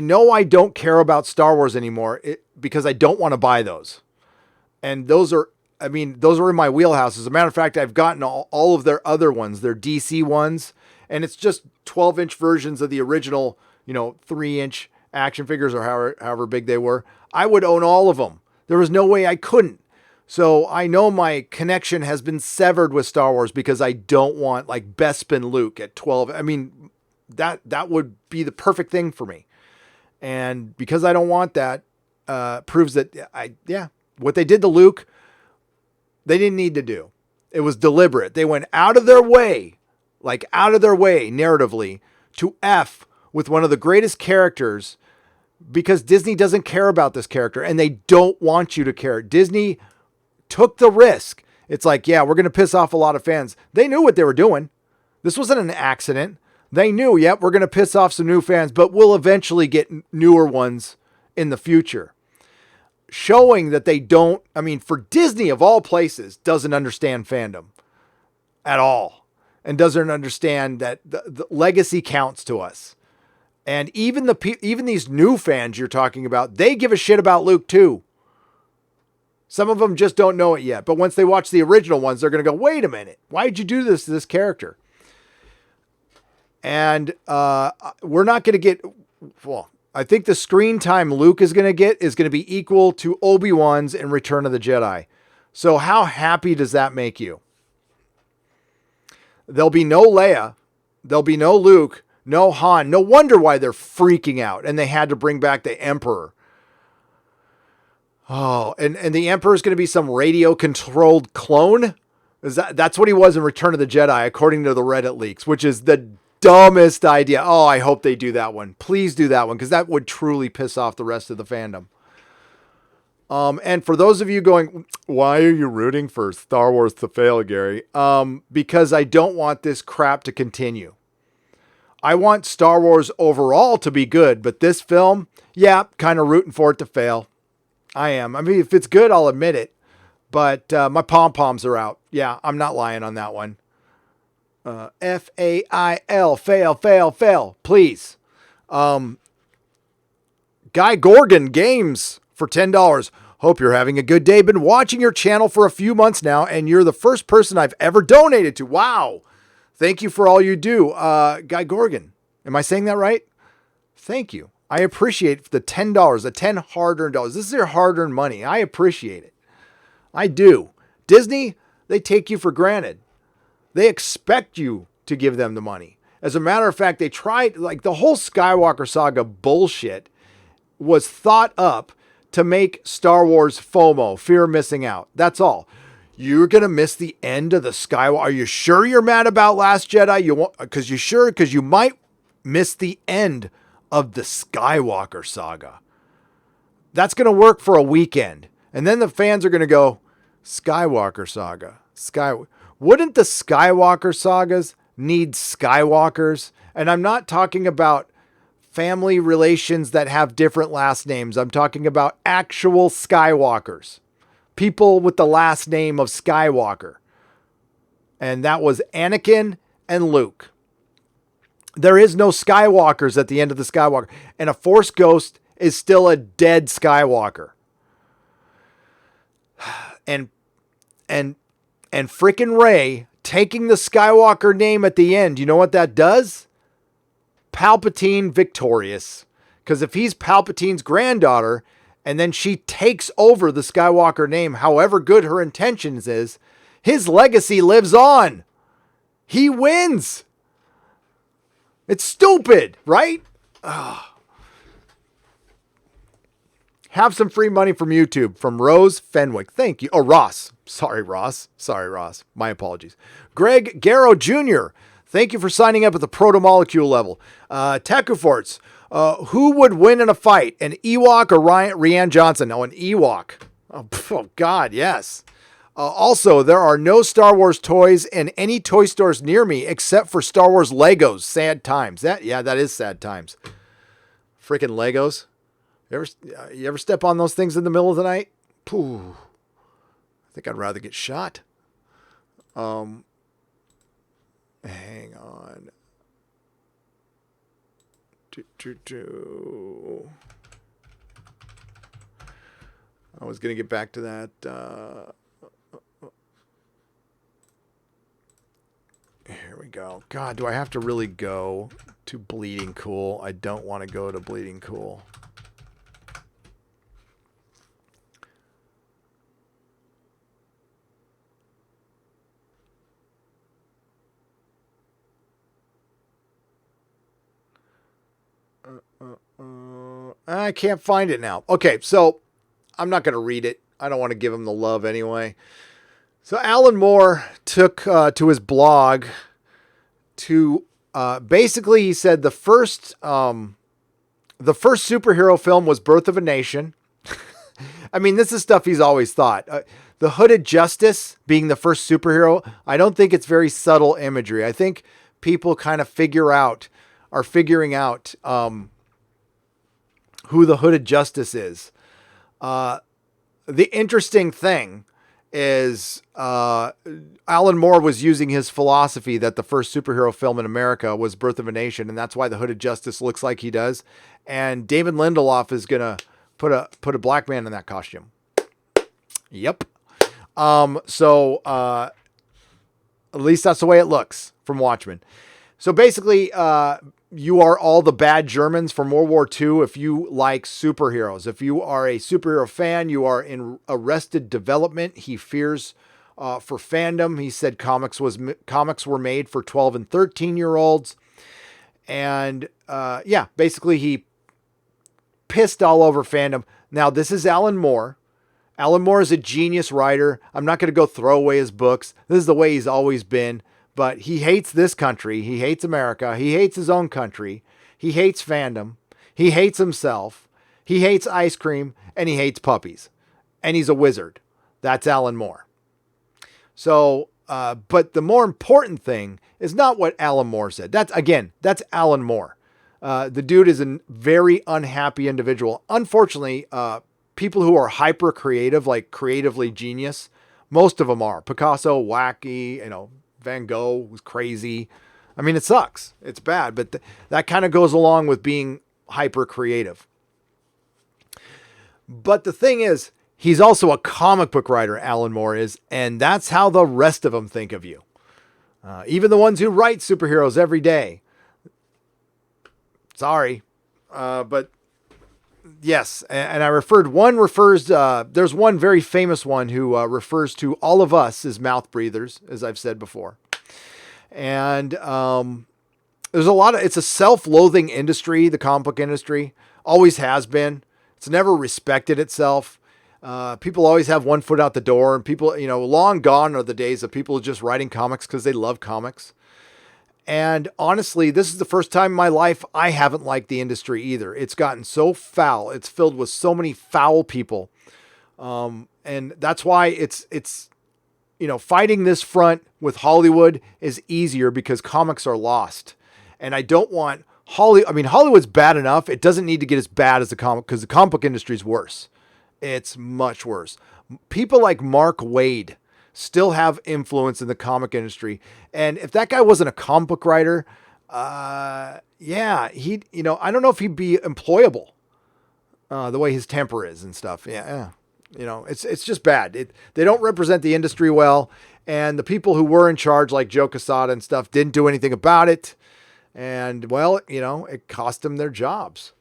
know I don't care about Star Wars anymore because I don't want to buy those. And those are in my wheelhouse. As a matter of fact, I've gotten all of their other ones, their DC ones, and it's just 12-inch versions of the original, 3-inch action figures or however big they were. I would own all of them. There was no way I couldn't. So I know my connection has been severed with Star Wars because I don't want like Bespin Luke at 12. I mean, that would be the perfect thing for me. And because I don't want that, proves that what they did to Luke, they didn't need to do. It was deliberate. They went out of their way narratively to F with one of the greatest characters because Disney doesn't care about this character and they don't want you to care. Disney took the risk. It's like, yeah, we're going to piss off a lot of fans. They knew what they were doing. This wasn't an accident. They knew, yep, we're going to piss off some new fans, but we'll eventually get newer ones in the future. Showing that they don't, for Disney of all places, doesn't understand fandom at all and doesn't understand that the legacy counts to us. And even these new fans you're talking about, they give a shit about Luke too. Some of them just don't know it yet. But once they watch the original ones, they're going to go, wait a minute, why'd you do this to this character? And we're not going to get, I think the screen time Luke is going to get is going to be equal to Obi-Wan's in Return of the Jedi. So how happy does that make you? There'll be no Leia. There'll be no Luke, no Han. No wonder why they're freaking out. And they had to bring back the Emperor. Oh, and the Emperor is going to be some radio-controlled clone? That's what he was in Return of the Jedi, according to the Reddit leaks, which is the dumbest idea. Oh, I hope they do that one. Please do that one, because that would truly piss off the rest of the fandom. And for those of you going, why are you rooting for Star Wars to fail, Gary? Because I don't want this crap to continue. I want Star Wars overall to be good, but this film, yeah, kind of rooting for it to fail. I am. If it's good, I'll admit it. But my pom-poms are out. Yeah, I'm not lying on that one. F-A-I-L, fail, please. Guy Gorgon Games for $10. Hope you're having a good day. Been watching your channel for a few months now, and you're the first person I've ever donated to. Wow. Thank you for all you do. Guy Gorgon. Am I saying that right? Thank you. I appreciate the $10, the 10 hard-earned dollars. This is your hard-earned money. I appreciate it. I do. Disney, They take you for granted. They expect you to give them the money. As a matter of fact, they tried, like the whole Skywalker saga bullshit was thought up to make Star Wars FOMO, fear of missing out. That's all. You're going to miss the end of the Skywalker. Are you sure you're mad about Last Jedi? You won't, because you sure? Because you might miss the end of the Skywalker saga. That's going to work for a weekend. And then the fans are going to go, Skywalker saga. Wouldn't the Skywalker sagas need Skywalkers? And I'm not talking about family relations that have different last names. I'm talking about actual Skywalkers. People with the last name of Skywalker. And that was Anakin and Luke. There is no Skywalkers at the end of the Skywalker. And a Force ghost is still a dead Skywalker. And frickin' Rey taking the Skywalker name at the end, you know what that does? Palpatine victorious. Because if he's Palpatine's granddaughter, and then she takes over the Skywalker name, however good her intentions is, his legacy lives on. He wins. It's stupid, right? Ugh. Have some free money from YouTube from Rose Fenwick. Thank you. Oh, Ross. Sorry, Ross. My apologies. Greg Garrow Jr. Thank you for signing up at the proto-molecule level. Tekuforts. Who would win in a fight? An Ewok or Rian Johnson? Oh, an Ewok. Oh God, yes. Also, there are no Star Wars toys in any toy stores near me except for Star Wars Legos. Sad times. That is sad times. Freaking Legos. You ever step on those things in the middle of the night? Pooh. I think I'd rather get shot. Hang on. I was going to get back to that. Here we go. God, do I have to really go to Bleeding Cool? I don't want to go to Bleeding Cool. I can't find it now. Okay, so I'm not going to read it. I don't want to give him the love anyway. So Alan Moore took to his blog to basically he said the first superhero film was Birth of a Nation. I mean, this is stuff he's always thought. The Hooded Justice being the first superhero, I don't think it's very subtle imagery. I think people kind of are figuring out who the Hooded Justice is. The interesting thing is Alan Moore was using his philosophy that the first superhero film in America was Birth of a Nation, and that's why the Hooded Justice looks like he does. And David Lindelof is gonna put a black man in that costume. Yep. So at least that's the way it looks from Watchmen. So basically, you are all the bad Germans from World War II if you like superheroes. If you are a superhero fan, you are in Arrested Development. He fears for fandom. He said comics were made for 12 and 13-year-olds. And basically he pissed all over fandom. Now, this is Alan Moore. Alan Moore is a genius writer. I'm not going to go throw away his books. This is the way he's always been. But he hates this country. He hates America. He hates his own country. He hates fandom. He hates himself. He hates ice cream. And he hates puppies. And he's a wizard. That's Alan Moore. So, but the more important thing is not what Alan Moore said. That's Alan Moore. The dude is a very unhappy individual. Unfortunately, people who are hyper creative, like creatively genius, most of them are. Picasso, wacky, Van Gogh was crazy. I mean, it sucks. It's bad, but that kind of goes along with being hyper creative. But the thing is, he's also a comic book writer, Alan Moore is, and that's how the rest of them think of you. Even the ones who write superheroes every day. Sorry, but Yes, and I there's one very famous one who refers to all of us as mouth breathers, as I've said before. And there's it's a self-loathing industry, the comic book industry. Always has been. It's never respected itself. People always have one foot out the door, and people, long gone are the days of people just writing comics because they love comics. And honestly, this is the first time in my life I haven't liked the industry either. It's gotten so foul. It's filled with so many foul people. And that's why it's fighting this front with Hollywood is easier because comics are lost. And I don't want Hollywood's bad enough. It doesn't need to get as bad as because the comic book industry is worse. It's much worse. People like Mark Waid still have influence in the comic industry. And if that guy wasn't a comic book writer, I don't know if he'd be employable, the way his temper is and stuff. Yeah. It's just bad. They don't represent the industry well. And the people who were in charge, like Joe Quesada and stuff, didn't do anything about it. And well, it cost them their jobs.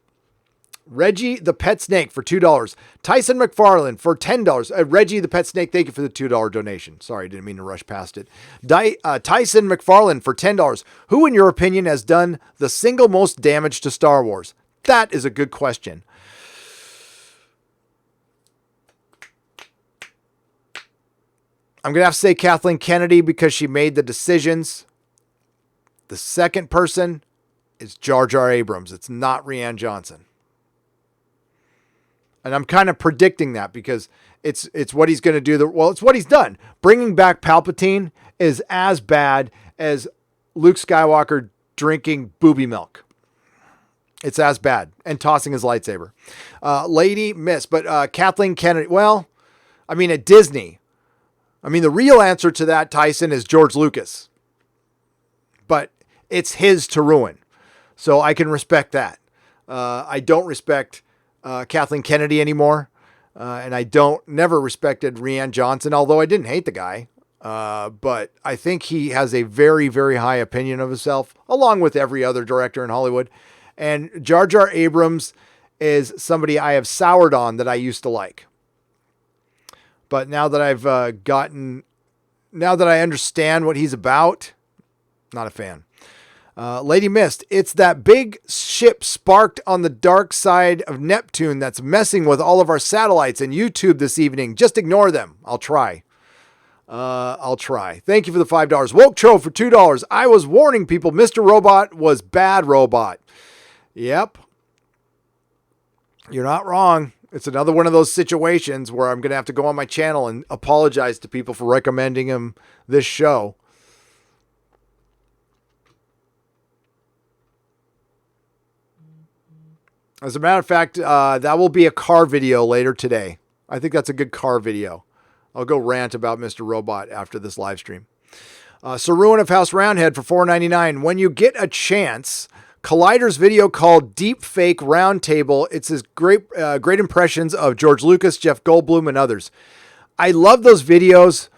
Reggie the Pet Snake for $2. Tyson McFarlane for $10. Reggie the Pet Snake, thank you for the $2 donation. Sorry, didn't mean to rush past it. Tyson McFarlane for $10. Who, in your opinion, has done the single most damage to Star Wars? That is a good question. I'm going to have to say Kathleen Kennedy because she made the decisions. The second person is Jar Jar Abrams. It's not Rian Johnson. And I'm kind of predicting that because it's what he's going to do. It's what he's done. Bringing back Palpatine is as bad as Luke Skywalker drinking booby milk. It's as bad. And tossing his lightsaber. Lady Miss. But Kathleen Kennedy, at Disney. The real answer to that, Tyson, is George Lucas. But it's his to ruin. So I can respect that. I don't respect Kathleen Kennedy anymore. And I never respected Rian Johnson, although I didn't hate the guy. But I think he has a very, very high opinion of himself, along with every other director in Hollywood. And Jar Jar Abrams is somebody I have soured on that I used to like. But now that now that I understand what he's about, not a fan. Lady Mist, it's that big ship sparked on the dark side of Neptune that's messing with all of our satellites and YouTube this evening. Just ignore them. I'll try. Thank you for the $5. Woke Cho for $2. I was warning people Mr. Robot was bad robot. Yep. You're not wrong. It's another one of those situations where I'm going to have to go on my channel and apologize to people for recommending him this show. As a matter of fact, that will be a car video later today. I think that's a good car video. I'll go rant about Mr. Robot after this live stream. Saruin of House Roundhead for $4.99. When you get a chance, Collider's video called Deep Fake Roundtable. It's his great impressions of George Lucas, Jeff Goldblum, and others. I love those videos,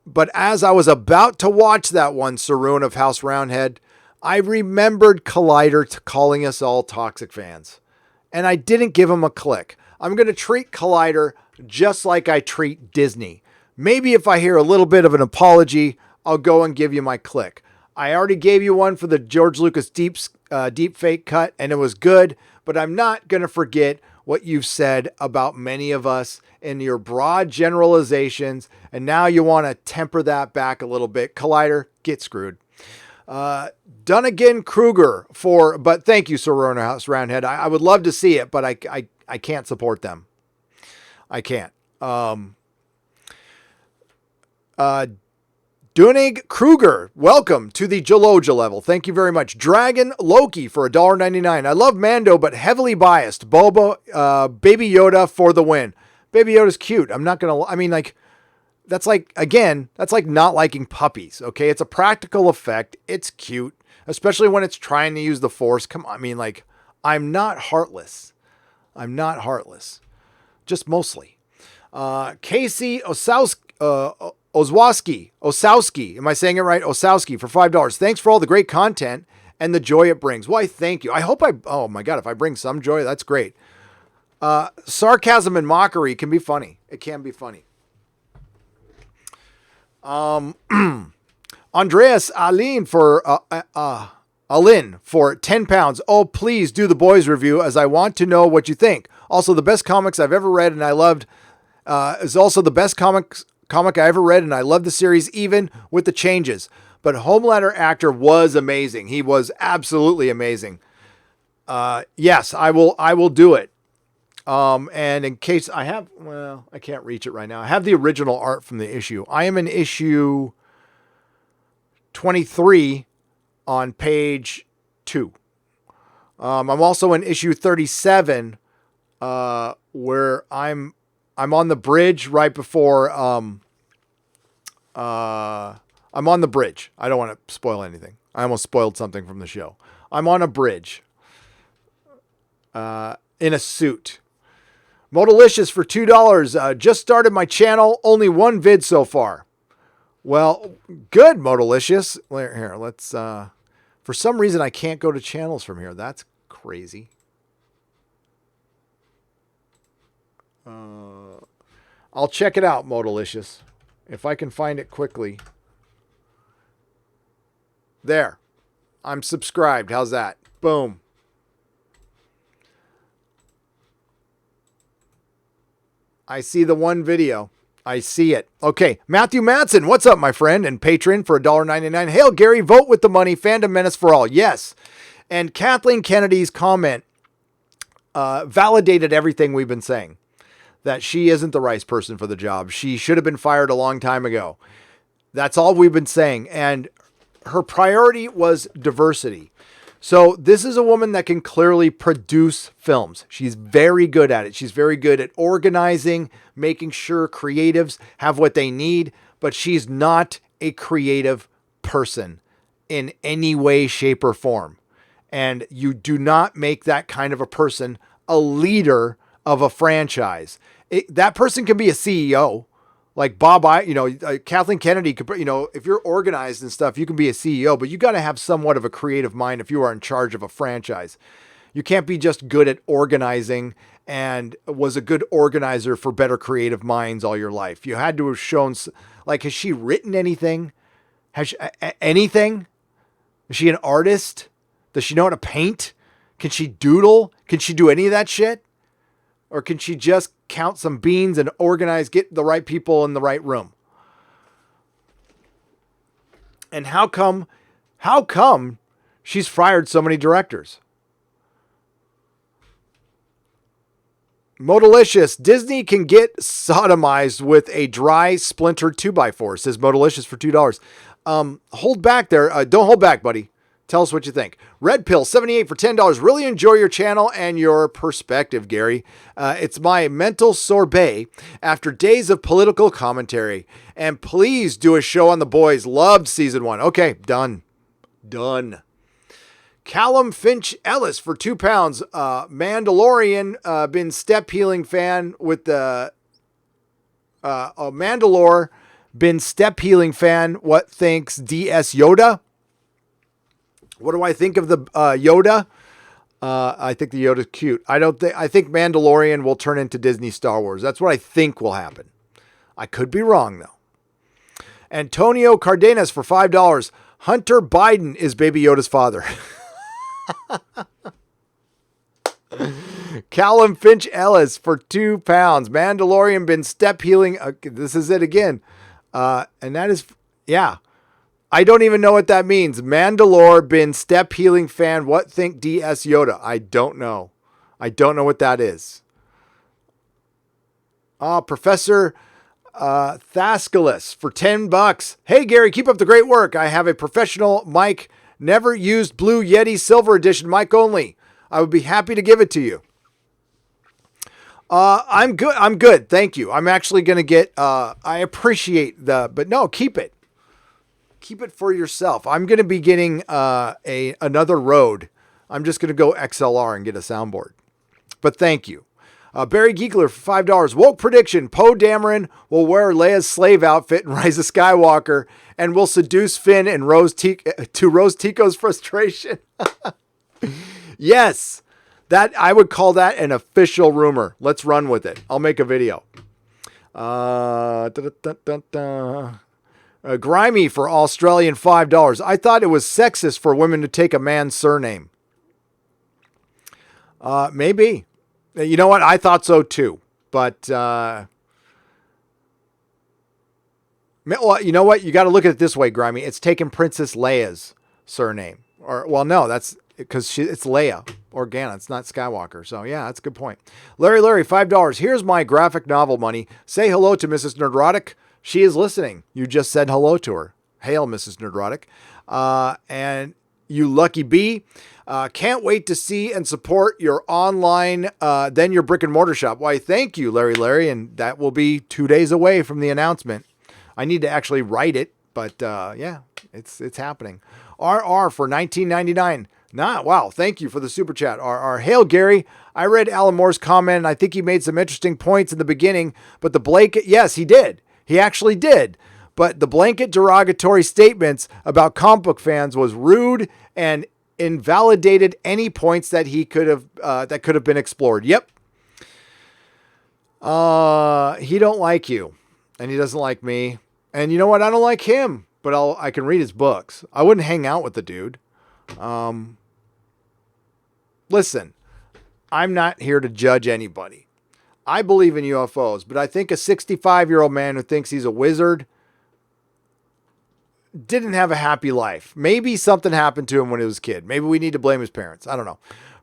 but as I was about to watch that one, Saruin of House Roundhead, I remembered Collider calling us all toxic fans. And I didn't give him a click. I'm going to treat Collider just like I treat Disney. Maybe if I hear a little bit of an apology, I'll go and give you my click. I already gave you one for the George Lucas deep fake cut, and it was good, but I'm not going to forget what you've said about many of us in your broad generalizations, and now you want to temper that back a little bit. Collider, get screwed. Dunnigan Kruger but thank you, Sir House Roundhead. I would love to see it, but I can't support them. I can't. Dunig Kruger, welcome to the Jaloja level. Thank you very much. Dragon Loki for $1.99. I love Mando, but heavily biased. Boba, Baby Yoda for the win. Baby Yoda's cute. I'm not going to, that's like not liking puppies. Okay. It's a practical effect. It's cute, especially when it's trying to use the Force. Come on. I'm not heartless. Just mostly. Casey Osowski. Am I saying it right? Osowski for $5. Thanks for all the great content and the joy it brings. Why, thank you. Oh my God, if I bring some joy, that's great. Sarcasm and mockery can be funny. It can be funny. Andreas Alin for Alin for 10 pounds. Oh, please do the boys review as I want to know what you think. Also, the best comics I've ever read and I loved is also the best comic I ever read, and I love the series even with the changes. But Homelander actor was amazing. He was absolutely amazing. Yes, I will do it. And in case I have, well, I can't reach it right now. I have the original art from the issue. I am in issue 23 on page 2. I'm also in issue 37, where I'm on the bridge right before, I'm on the bridge. I don't want to spoil anything. I almost spoiled something from the show. I'm on a bridge, in a suit. Modalicious for $2. Just started my channel. Only one vid so far. Well, good, Modalicious. Here, let's, for some reason, I can't go to channels from here. That's crazy. I'll check it out, Modalicious, if I can find it quickly. There. I'm subscribed. How's that? Boom. I see the one video. I see it. Okay. Matthew Matson, what's up, my friend? And patron for $1.99. Hail, Gary. Vote with the money. Fandom Menace for all. Yes. And Kathleen Kennedy's comment validated everything we've been saying. That she isn't the right person for the job. She should have been fired a long time ago. That's all we've been saying. And her priority was diversity. So this is a woman that can clearly produce films. She's very good at it. She's very good at organizing, making sure creatives have what they need, but she's not a creative person in any way, shape, or form. And you do not make that kind of a person a leader of a franchise. That person can be a CEO. Like Kathleen Kennedy could, if you're organized and stuff, you can be a CEO, but you got to have somewhat of a creative mind if you are in charge of a franchise. You can't be just good at organizing and was a good organizer for better creative minds all your life. You had to have shown, has she written anything? Has she, anything? Is she an artist? Does she know how to paint? Can she doodle? Can she do any of that shit? Or can she just count some beans and organize, get the right people in the right room? And how come she's fired so many directors? Modalicious, Disney can get sodomized with a dry splintered 2x4, says Modalicious for $2. Hold back there. Don't hold back, buddy. Tell us what you think. Red Pill, 78 for $10. Really enjoy your channel and your perspective, Gary. It's my mental sorbet after days of political commentary. And please do a show on the boys. Loved season 1. Okay, done. Callum Finch Ellis for £2. Mandalorian, been step healing fan with the Mandalore, been step healing fan. What thinks DS Yoda? What do I think of the Yoda? I think the Yoda's cute. I think Mandalorian will turn into Disney Star Wars. That's what I think will happen. I could be wrong though. Antonio Cardenas for $5. Hunter Biden is Baby Yoda's father. Callum Finch Ellis for £2. Mandalorian been step healing. This is it again. And that is, yeah. I don't even know what that means. Mandalore been step healing fan. What think DS Yoda? I don't know. I don't know what that is. Professor Thascalis for $10. Hey, Gary, keep up the great work. I have a professional mic, never used Blue Yeti Silver Edition mic only. I would be happy to give it to you. I'm good. Thank you. I'm actually going to get, I appreciate but no, keep it. Keep it for yourself. I'm going to be getting another Rode. I'm just going to go XLR and get a soundboard. But thank you. Barry Geekler for $5. Woke prediction. Poe Dameron will wear Leia's slave outfit in Rise of Skywalker and will seduce Finn and to Rose Tico's frustration. Yes. That I would call that an official rumor. Let's run with it. I'll make a video. Grimy for Australian $5. I thought it was sexist for women to take a man's surname. Maybe. You know what? I thought so too. But well, you know what? You got to look at it this way, Grimy. It's taken Princess Leia's surname. Or well, no, that's because it's Leia Organa. It's not Skywalker. So yeah, that's a good point. Larry, $5. Here's my graphic novel money. Say hello to Mrs. Nerdrotic. She is listening. You just said hello to her. Hail, Mrs. Nerdrotic. And you lucky bee. Can't wait to see and support your online, then your brick and mortar shop. Why, thank you, Larry. And that will be 2 days away from the announcement. I need to actually write it, but yeah, it's happening. RR for $19.99. Wow. Thank you for the super chat. RR. Hail, Gary. I read Alan Moore's comment, and I think he made some interesting points in the beginning, but the blanket, yes, he did. He actually did. But the blanket derogatory statements about comic book fans was rude and invalidated any points that he could have been explored. Yep. He don't like you, and he doesn't like me. And you know what? I don't like him, but I can read his books. I wouldn't hang out with the dude. Listen, I'm not here to judge anybody. I believe in UFOs, but I think a 65-year-old man who thinks he's a wizard didn't have a happy life. Maybe something happened to him when he was a kid. Maybe we need to blame his parents. I don't know.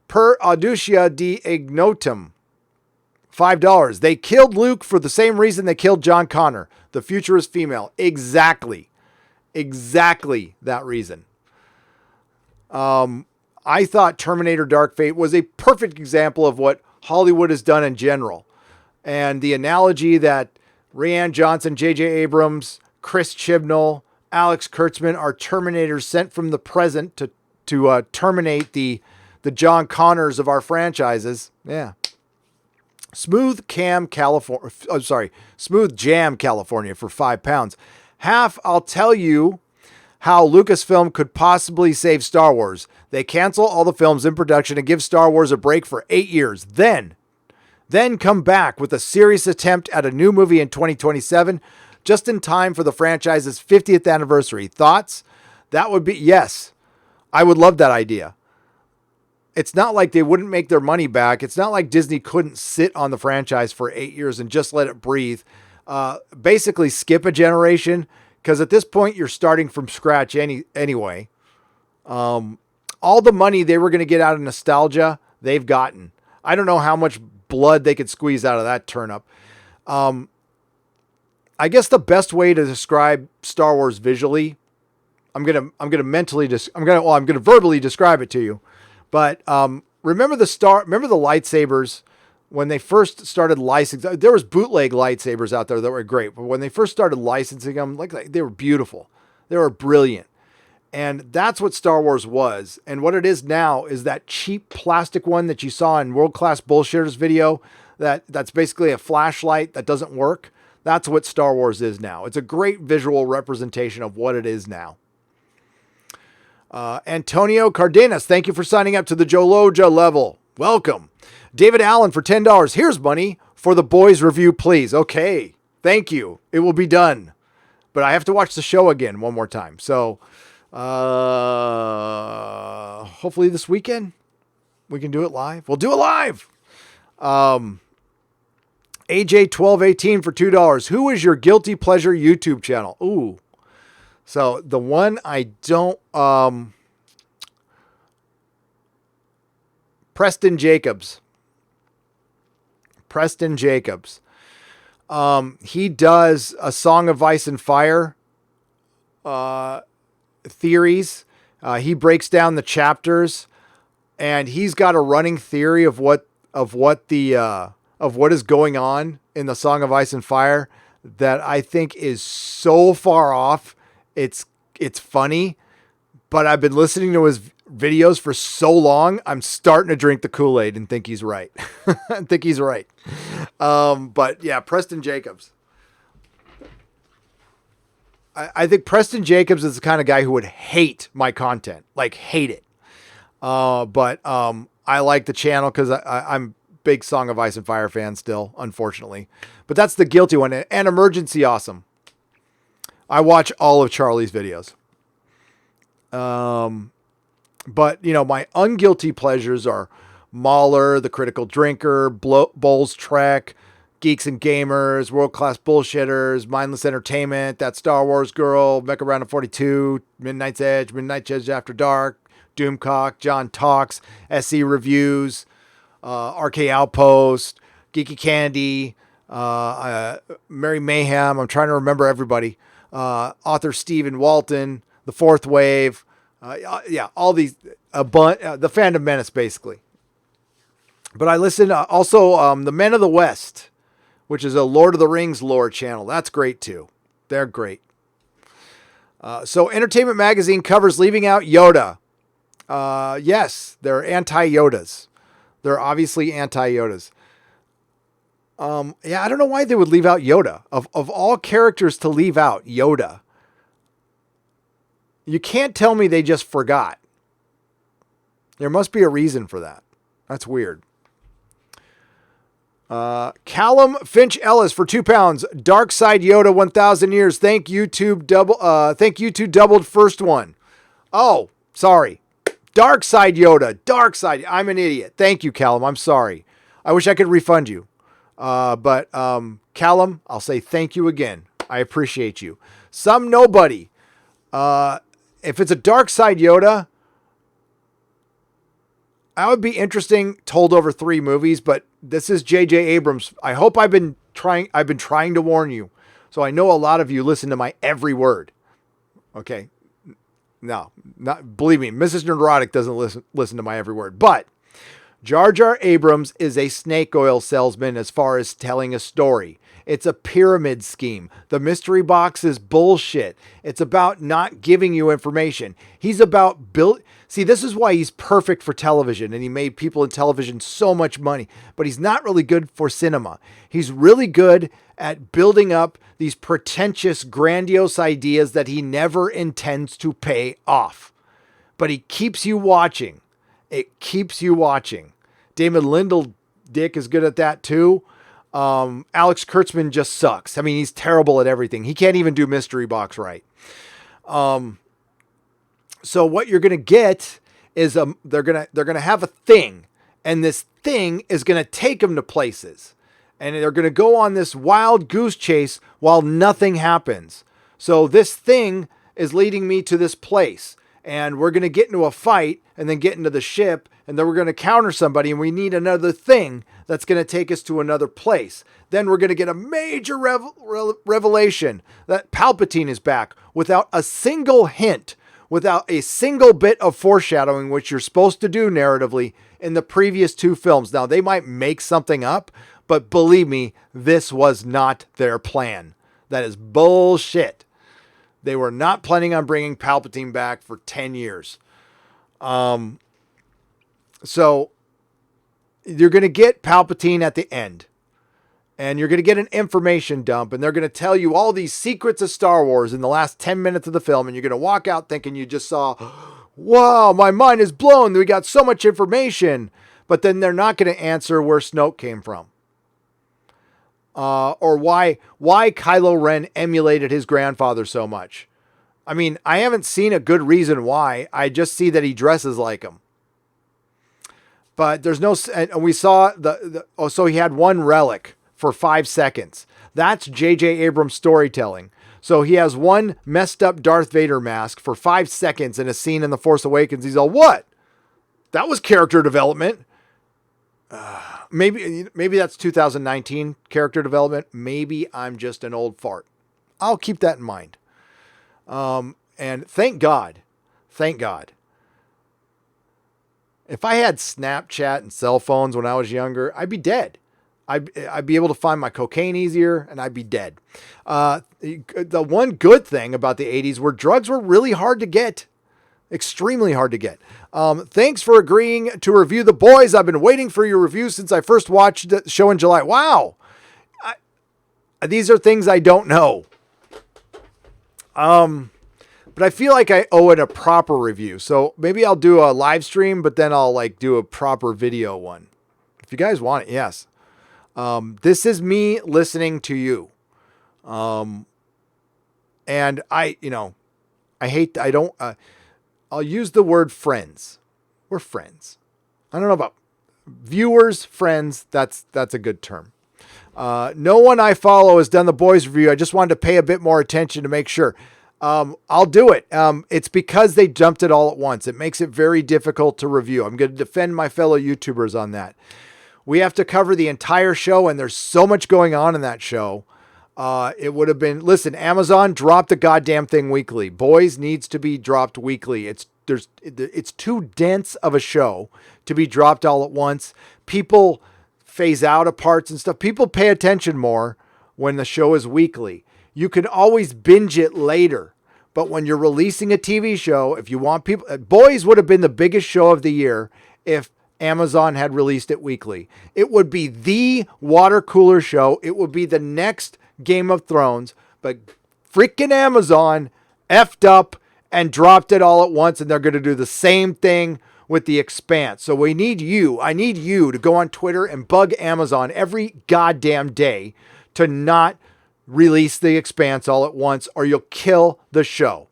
Per Auducia de Ignotum, $5. They killed Luke for the same reason they killed John Connor. The future is female. Exactly that reason. I thought Terminator Dark Fate was a perfect example of what Hollywood has done in general. And the analogy that Rian Johnson, J.J. Abrams, Chris Chibnall, Alex Kurtzman are Terminators sent from the present to terminate the John Connors of our franchises. Yeah. Smooth Jam California for £5. Half, I'll tell you how Lucasfilm could possibly save Star Wars. They cancel all the films in production and give Star Wars a break for 8 years. Then come back with a serious attempt at a new movie in 2027, just in time for the franchise's 50th anniversary. Thoughts? That would be, yes, I would love that idea. It's not like they wouldn't make their money back. It's not like Disney couldn't sit on the franchise for 8 years and just let it breathe. Basically skip a generation, because at this point you're starting from scratch anyway. All the money they were going to get out of nostalgia, they've gotten. I don't know how much blood they could squeeze out of that turnip. I guess the best way to describe Star Wars visually, I'm gonna verbally describe it to you. But remember the lightsabers when they first started licensing. There was bootleg lightsabers out there that were great, but when they first started licensing them, like they were beautiful, they were brilliant, and that's what Star Wars was. And what it is now is that cheap plastic one that you saw in World Class Bullshitters video. That's basically a flashlight that doesn't work. That's what Star Wars is now. It's a great visual representation of what it is now. Antonio Cardenas, thank you for signing up to the Joloja level. Welcome. David Allen for $10. Here's money for the boys review, please. Okay. Thank you. It will be done. But I have to watch the show again one more time. So, hopefully this weekend we can do it live. We'll do it live. AJ1218 for $2. Who is your guilty pleasure YouTube channel? Ooh. So the one I don't, Preston Jacobs. He does a Song of Ice and Fire, theories. He breaks down the chapters, and he's got a running theory of what is going on in the Song of Ice and Fire that I think is so far off. It's funny, but I've been listening to his videos for so long, I'm starting to drink the Kool-Aid and think he's right. But yeah, Preston Jacobs. I think Preston Jacobs is the kind of guy who would hate my content, like hate it. But I like the channel because I'm big Song of Ice and Fire fan still, unfortunately. But that's the guilty one. And Emergency Awesome. I watch all of Charlie's videos. But, you know, my unguilty pleasures are Mahler, The Critical Drinker, Bowles Trek, Geeks and Gamers, World Class Bullshitters, Mindless Entertainment, That Star Wars Girl, Mecha Random 42, Midnight's Edge, After Dark, Doomcock, John Talks, SC Reviews, RK Outpost, Geeky Candy, Mary Mayhem. I'm trying to remember everybody. Author Stephen Walton, The Fourth Wave. All these, the Fandom Menace, basically. But I listen also the Men of the West, which is a Lord of the Rings lore channel. That's great too. They're great. So Entertainment Magazine covers leaving out Yoda. Yes, they're anti-Yodas. They're obviously anti-Yodas. I don't know why they would leave out Yoda. Of all characters to leave out, Yoda. You can't tell me they just forgot. There must be a reason for that. That's weird. Callum Finch Ellis for £2. Dark Side Yoda 1,000 years. Thank YouTube doubled first one. Oh, sorry. Dark Side Yoda. Dark Side. I'm an idiot. Thank you, Callum. I'm sorry. I wish I could refund you. But Callum, I'll say thank you again. I appreciate you. Some nobody. If it's a Dark Side Yoda, that would be interesting told over 3 movies, but this is J.J. Abrams. I hope I've been trying to warn you. So I know a lot of you listen to my every word. Okay. No, believe me, Mrs. Nerdrotic doesn't listen to my every word, but Jar Jar Abrams is a snake oil salesman as far as telling a story. It's a pyramid scheme. The mystery box is bullshit. It's about not giving you information. He's about See, this is why he's perfect for television, and he made people in television so much money, but he's not really good for cinema. He's really good at building up these pretentious, grandiose ideas that he never intends to pay off. But he keeps you watching. It keeps you watching. Damon Lindelof is good at that too. Alex Kurtzman just sucks. I mean, he's terrible at everything. He can't even do mystery box right. So what you're going to get is they're going to have a thing, and this thing is going to take them to places, and they're going to go on this wild goose chase while nothing happens. So this thing is leading me to this place, and we're going to get into a fight and then get into the ship, and then we're going to counter somebody, and we need another thing that's going to take us to another place. Then we're going to get a major revelation that Palpatine is back without a single hint, without a single bit of foreshadowing, which you're supposed to do narratively in the previous 2 films. Now, they might make something up, but believe me, this was not their plan. That is bullshit. They were not planning on bringing Palpatine back for 10 years. So you're going to get Palpatine at the end, and you're going to get an information dump, and they're going to tell you all these secrets of Star Wars in the last 10 minutes of the film, and you're going to walk out thinking you just saw, wow, my mind is blown. We got so much information. But then they're not going to answer where Snoke came from. Or why Kylo Ren emulated his grandfather so much. I mean, I haven't seen a good reason why. I just see that he dresses like him. But there's no, and we saw so he had one relic for 5 seconds. That's J.J. Abrams storytelling. So he has one messed up Darth Vader mask for 5 seconds in a scene in The Force Awakens. He's all, what? That was character development. Maybe that's 2019 character development. Maybe I'm just an old fart. I'll keep that in mind. And thank God. If I had Snapchat and cell phones when I was younger, I'd be dead. I'd be able to find my cocaine easier, and I'd be dead. The one good thing about the 80s were drugs were really hard to get. Extremely hard to get. Thanks for agreeing to review The Boys. I've been waiting for your review since I first watched the show in July. Wow. These are things I don't know. but I feel like I owe it a proper review. So maybe I'll do a live stream, but then I'll like do a proper video one. If you guys want it, yes. This is me listening to you. And I don't, I'll use the word friends. We're friends. I don't know about viewers, friends. That's a good term. No one I follow has done the boys review. I just wanted to pay a bit more attention to make sure. I'll do it. It's because they dumped it all at once. It makes it very difficult to review. I'm going to defend my fellow YouTubers on that. We have to cover the entire show, and there's so much going on in that show. It would have been, listen, Amazon, drop the goddamn thing weekly. Boys needs to be dropped weekly. It's too dense of a show to be dropped all at once. People phase out of parts and stuff. People pay attention more when the show is weekly. You can always binge it later. But when you're releasing a TV show, if you want people, Boys would have been the biggest show of the year if Amazon had released it weekly. It would be the water cooler show. It would be the next Game of Thrones, but freaking Amazon effed up and dropped it all at once, and they're going to do the same thing with The Expanse. So I need you to go on Twitter and bug Amazon every goddamn day to not release The Expanse all at once, or you'll kill the show.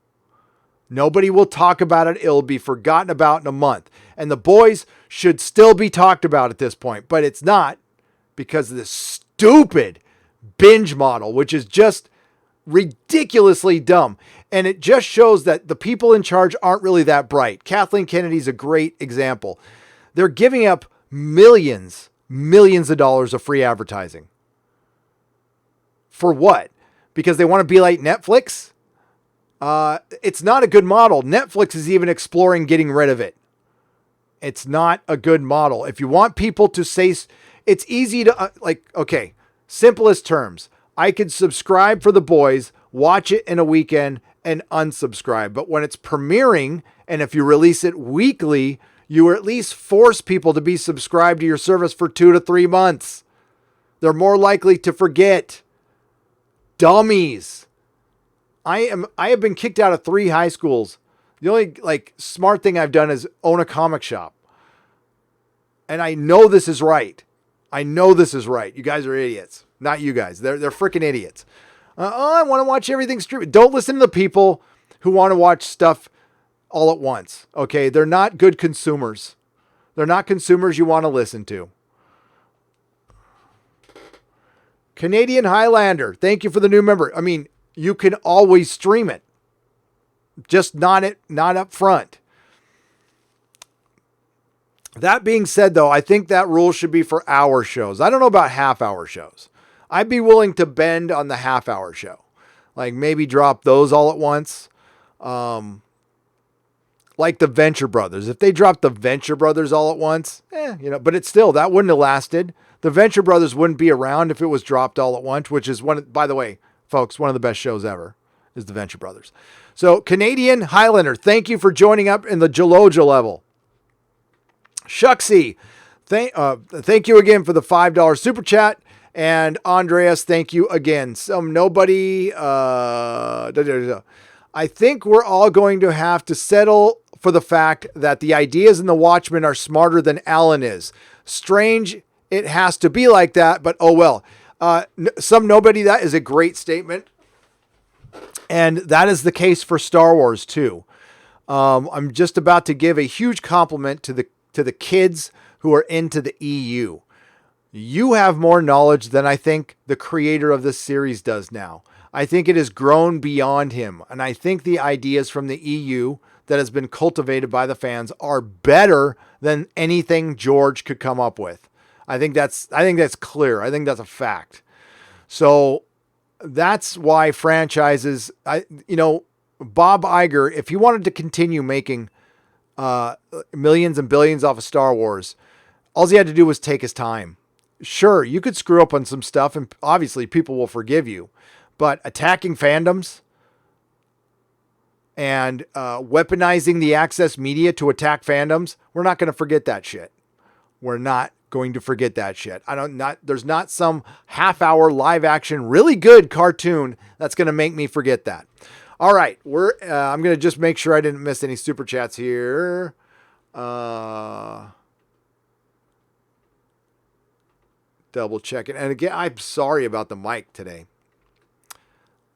Nobody will talk about it. It'll be forgotten about in a month. And The Boys should still be talked about at this point, but it's not because of this stupid binge model, which is just ridiculously dumb. And it just shows that the people in charge aren't really that bright. Kathleen Kennedy's a great example. They're giving up millions of dollars of free advertising. For what? Because they want to be like Netflix? It's not a good model. Netflix is even exploring getting rid of it. It's not a good model. If you want people to say, it's easy to, okay, simplest terms. I could subscribe for The Boys, watch it in a weekend, and unsubscribe. But when it's premiering, and if you release it weekly, you at least force people to be subscribed to your service for 2 to 3 months. They're more likely to forget. Dummies. I have been kicked out of 3 high schools. The only smart thing I've done is own a comic shop. And I know this is right. You guys are idiots. Not you guys. They're freaking idiots. I want to watch everything streamed. Don't listen to the people who want to watch stuff all at once. Okay. They're not good consumers. They're not consumers you want to listen to. Canadian Highlander. Thank you for the new member. I mean, you can always stream it. Just not up front. That being said, though, I think that rule should be for hour shows. I don't know about half-hour shows. I'd be willing to bend on the half-hour show. Like maybe drop those all at once. Like the Venture Brothers. If they dropped the Venture Brothers all at once, but it's still, that wouldn't have lasted. The Venture Brothers wouldn't be around if it was dropped all at once, which is by the way, folks, one of the best shows ever is the Venture Brothers. So Canadian Highlander, thank you for joining up in the Jaloja level. Shucksy, thank you again for the $5 super chat. And Andreas, thank you again. I think we're all going to have to settle for the fact that the ideas in the Watchmen are smarter than Alan is. Strange it has to be like that, but oh well. That is a great statement. And that is the case for Star Wars too. I'm just about to give a huge compliment to the kids who are into the EU. You have more knowledge than I think the creator of this series does now. I think it has grown beyond him. And I think the ideas from the EU that has been cultivated by the fans are better than anything George could come up with. I think that's clear. I think that's a fact. So that's why franchises, Bob Iger, if he wanted to continue making millions and billions off of Star Wars, all he had to do was take his time. Sure, you could screw up on some stuff and obviously people will forgive you, but attacking fandoms and weaponizing the access media to attack fandoms, we're not going to forget that shit. We're not going to forget that shit. There's not some half-hour live action, really good cartoon that's going to make me forget that. All right, I'm gonna just make sure I didn't miss any super chats here. Double check it. And again, I'm sorry about the mic today.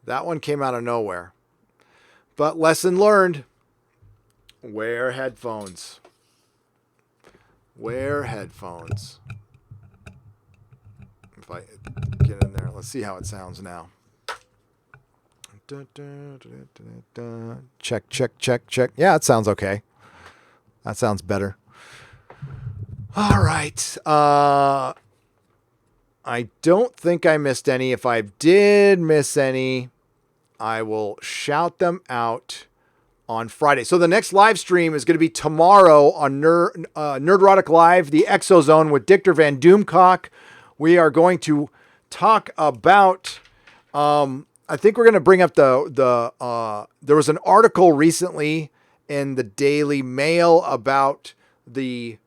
That one came out of nowhere. But lesson learned. Wear headphones. Wear headphones. If I get in there, let's see how it sounds now. Check, check, check, check. Yeah, it sounds okay. That sounds better. All right. I don't think I missed any. If I did miss any, I will shout them out on Friday. So the next live stream is going to be tomorrow on Nerdrotic Live, the Exozone with Dictor Van Doomcock. We are going to talk about, I think we're going to bring up there was an article recently in the Daily Mail about the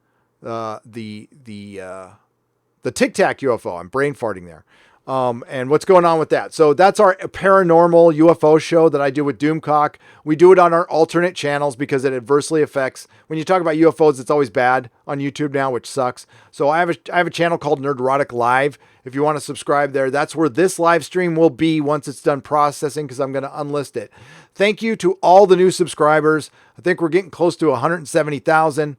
Tic Tac UFO. I'm brain farting there. And what's going on with that. So that's our paranormal UFO show that I do with Doomcock. We do it on our alternate channels because it adversely affects, when you talk about UFOs, it's always bad on YouTube now, which sucks. So I have a channel called Nerdrotic Live. If you want to subscribe there, that's where this live stream will be once it's done processing, because I'm going to unlist it. Thank you to all the new subscribers. I think we're getting close to 170,000.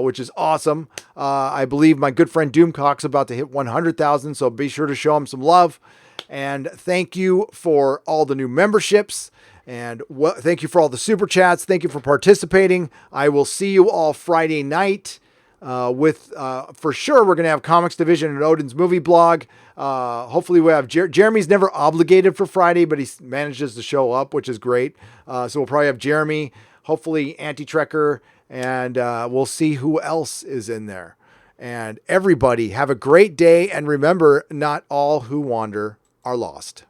Which is awesome. I believe my good friend Doomcock's about to hit 100,000, so be sure to show him some love. And thank you for all the new memberships. And thank you for all the super chats. Thank you for participating. I will see you all Friday night for sure, we're going to have Comics Division and Odin's Movie Blog. Hopefully we have Jeremy's never obligated for Friday, but he manages to show up, which is great. So we'll probably have Jeremy, hopefully Anti-Trekker, and we'll see who else is in there. And everybody have a great day. And remember, not all who wander are lost.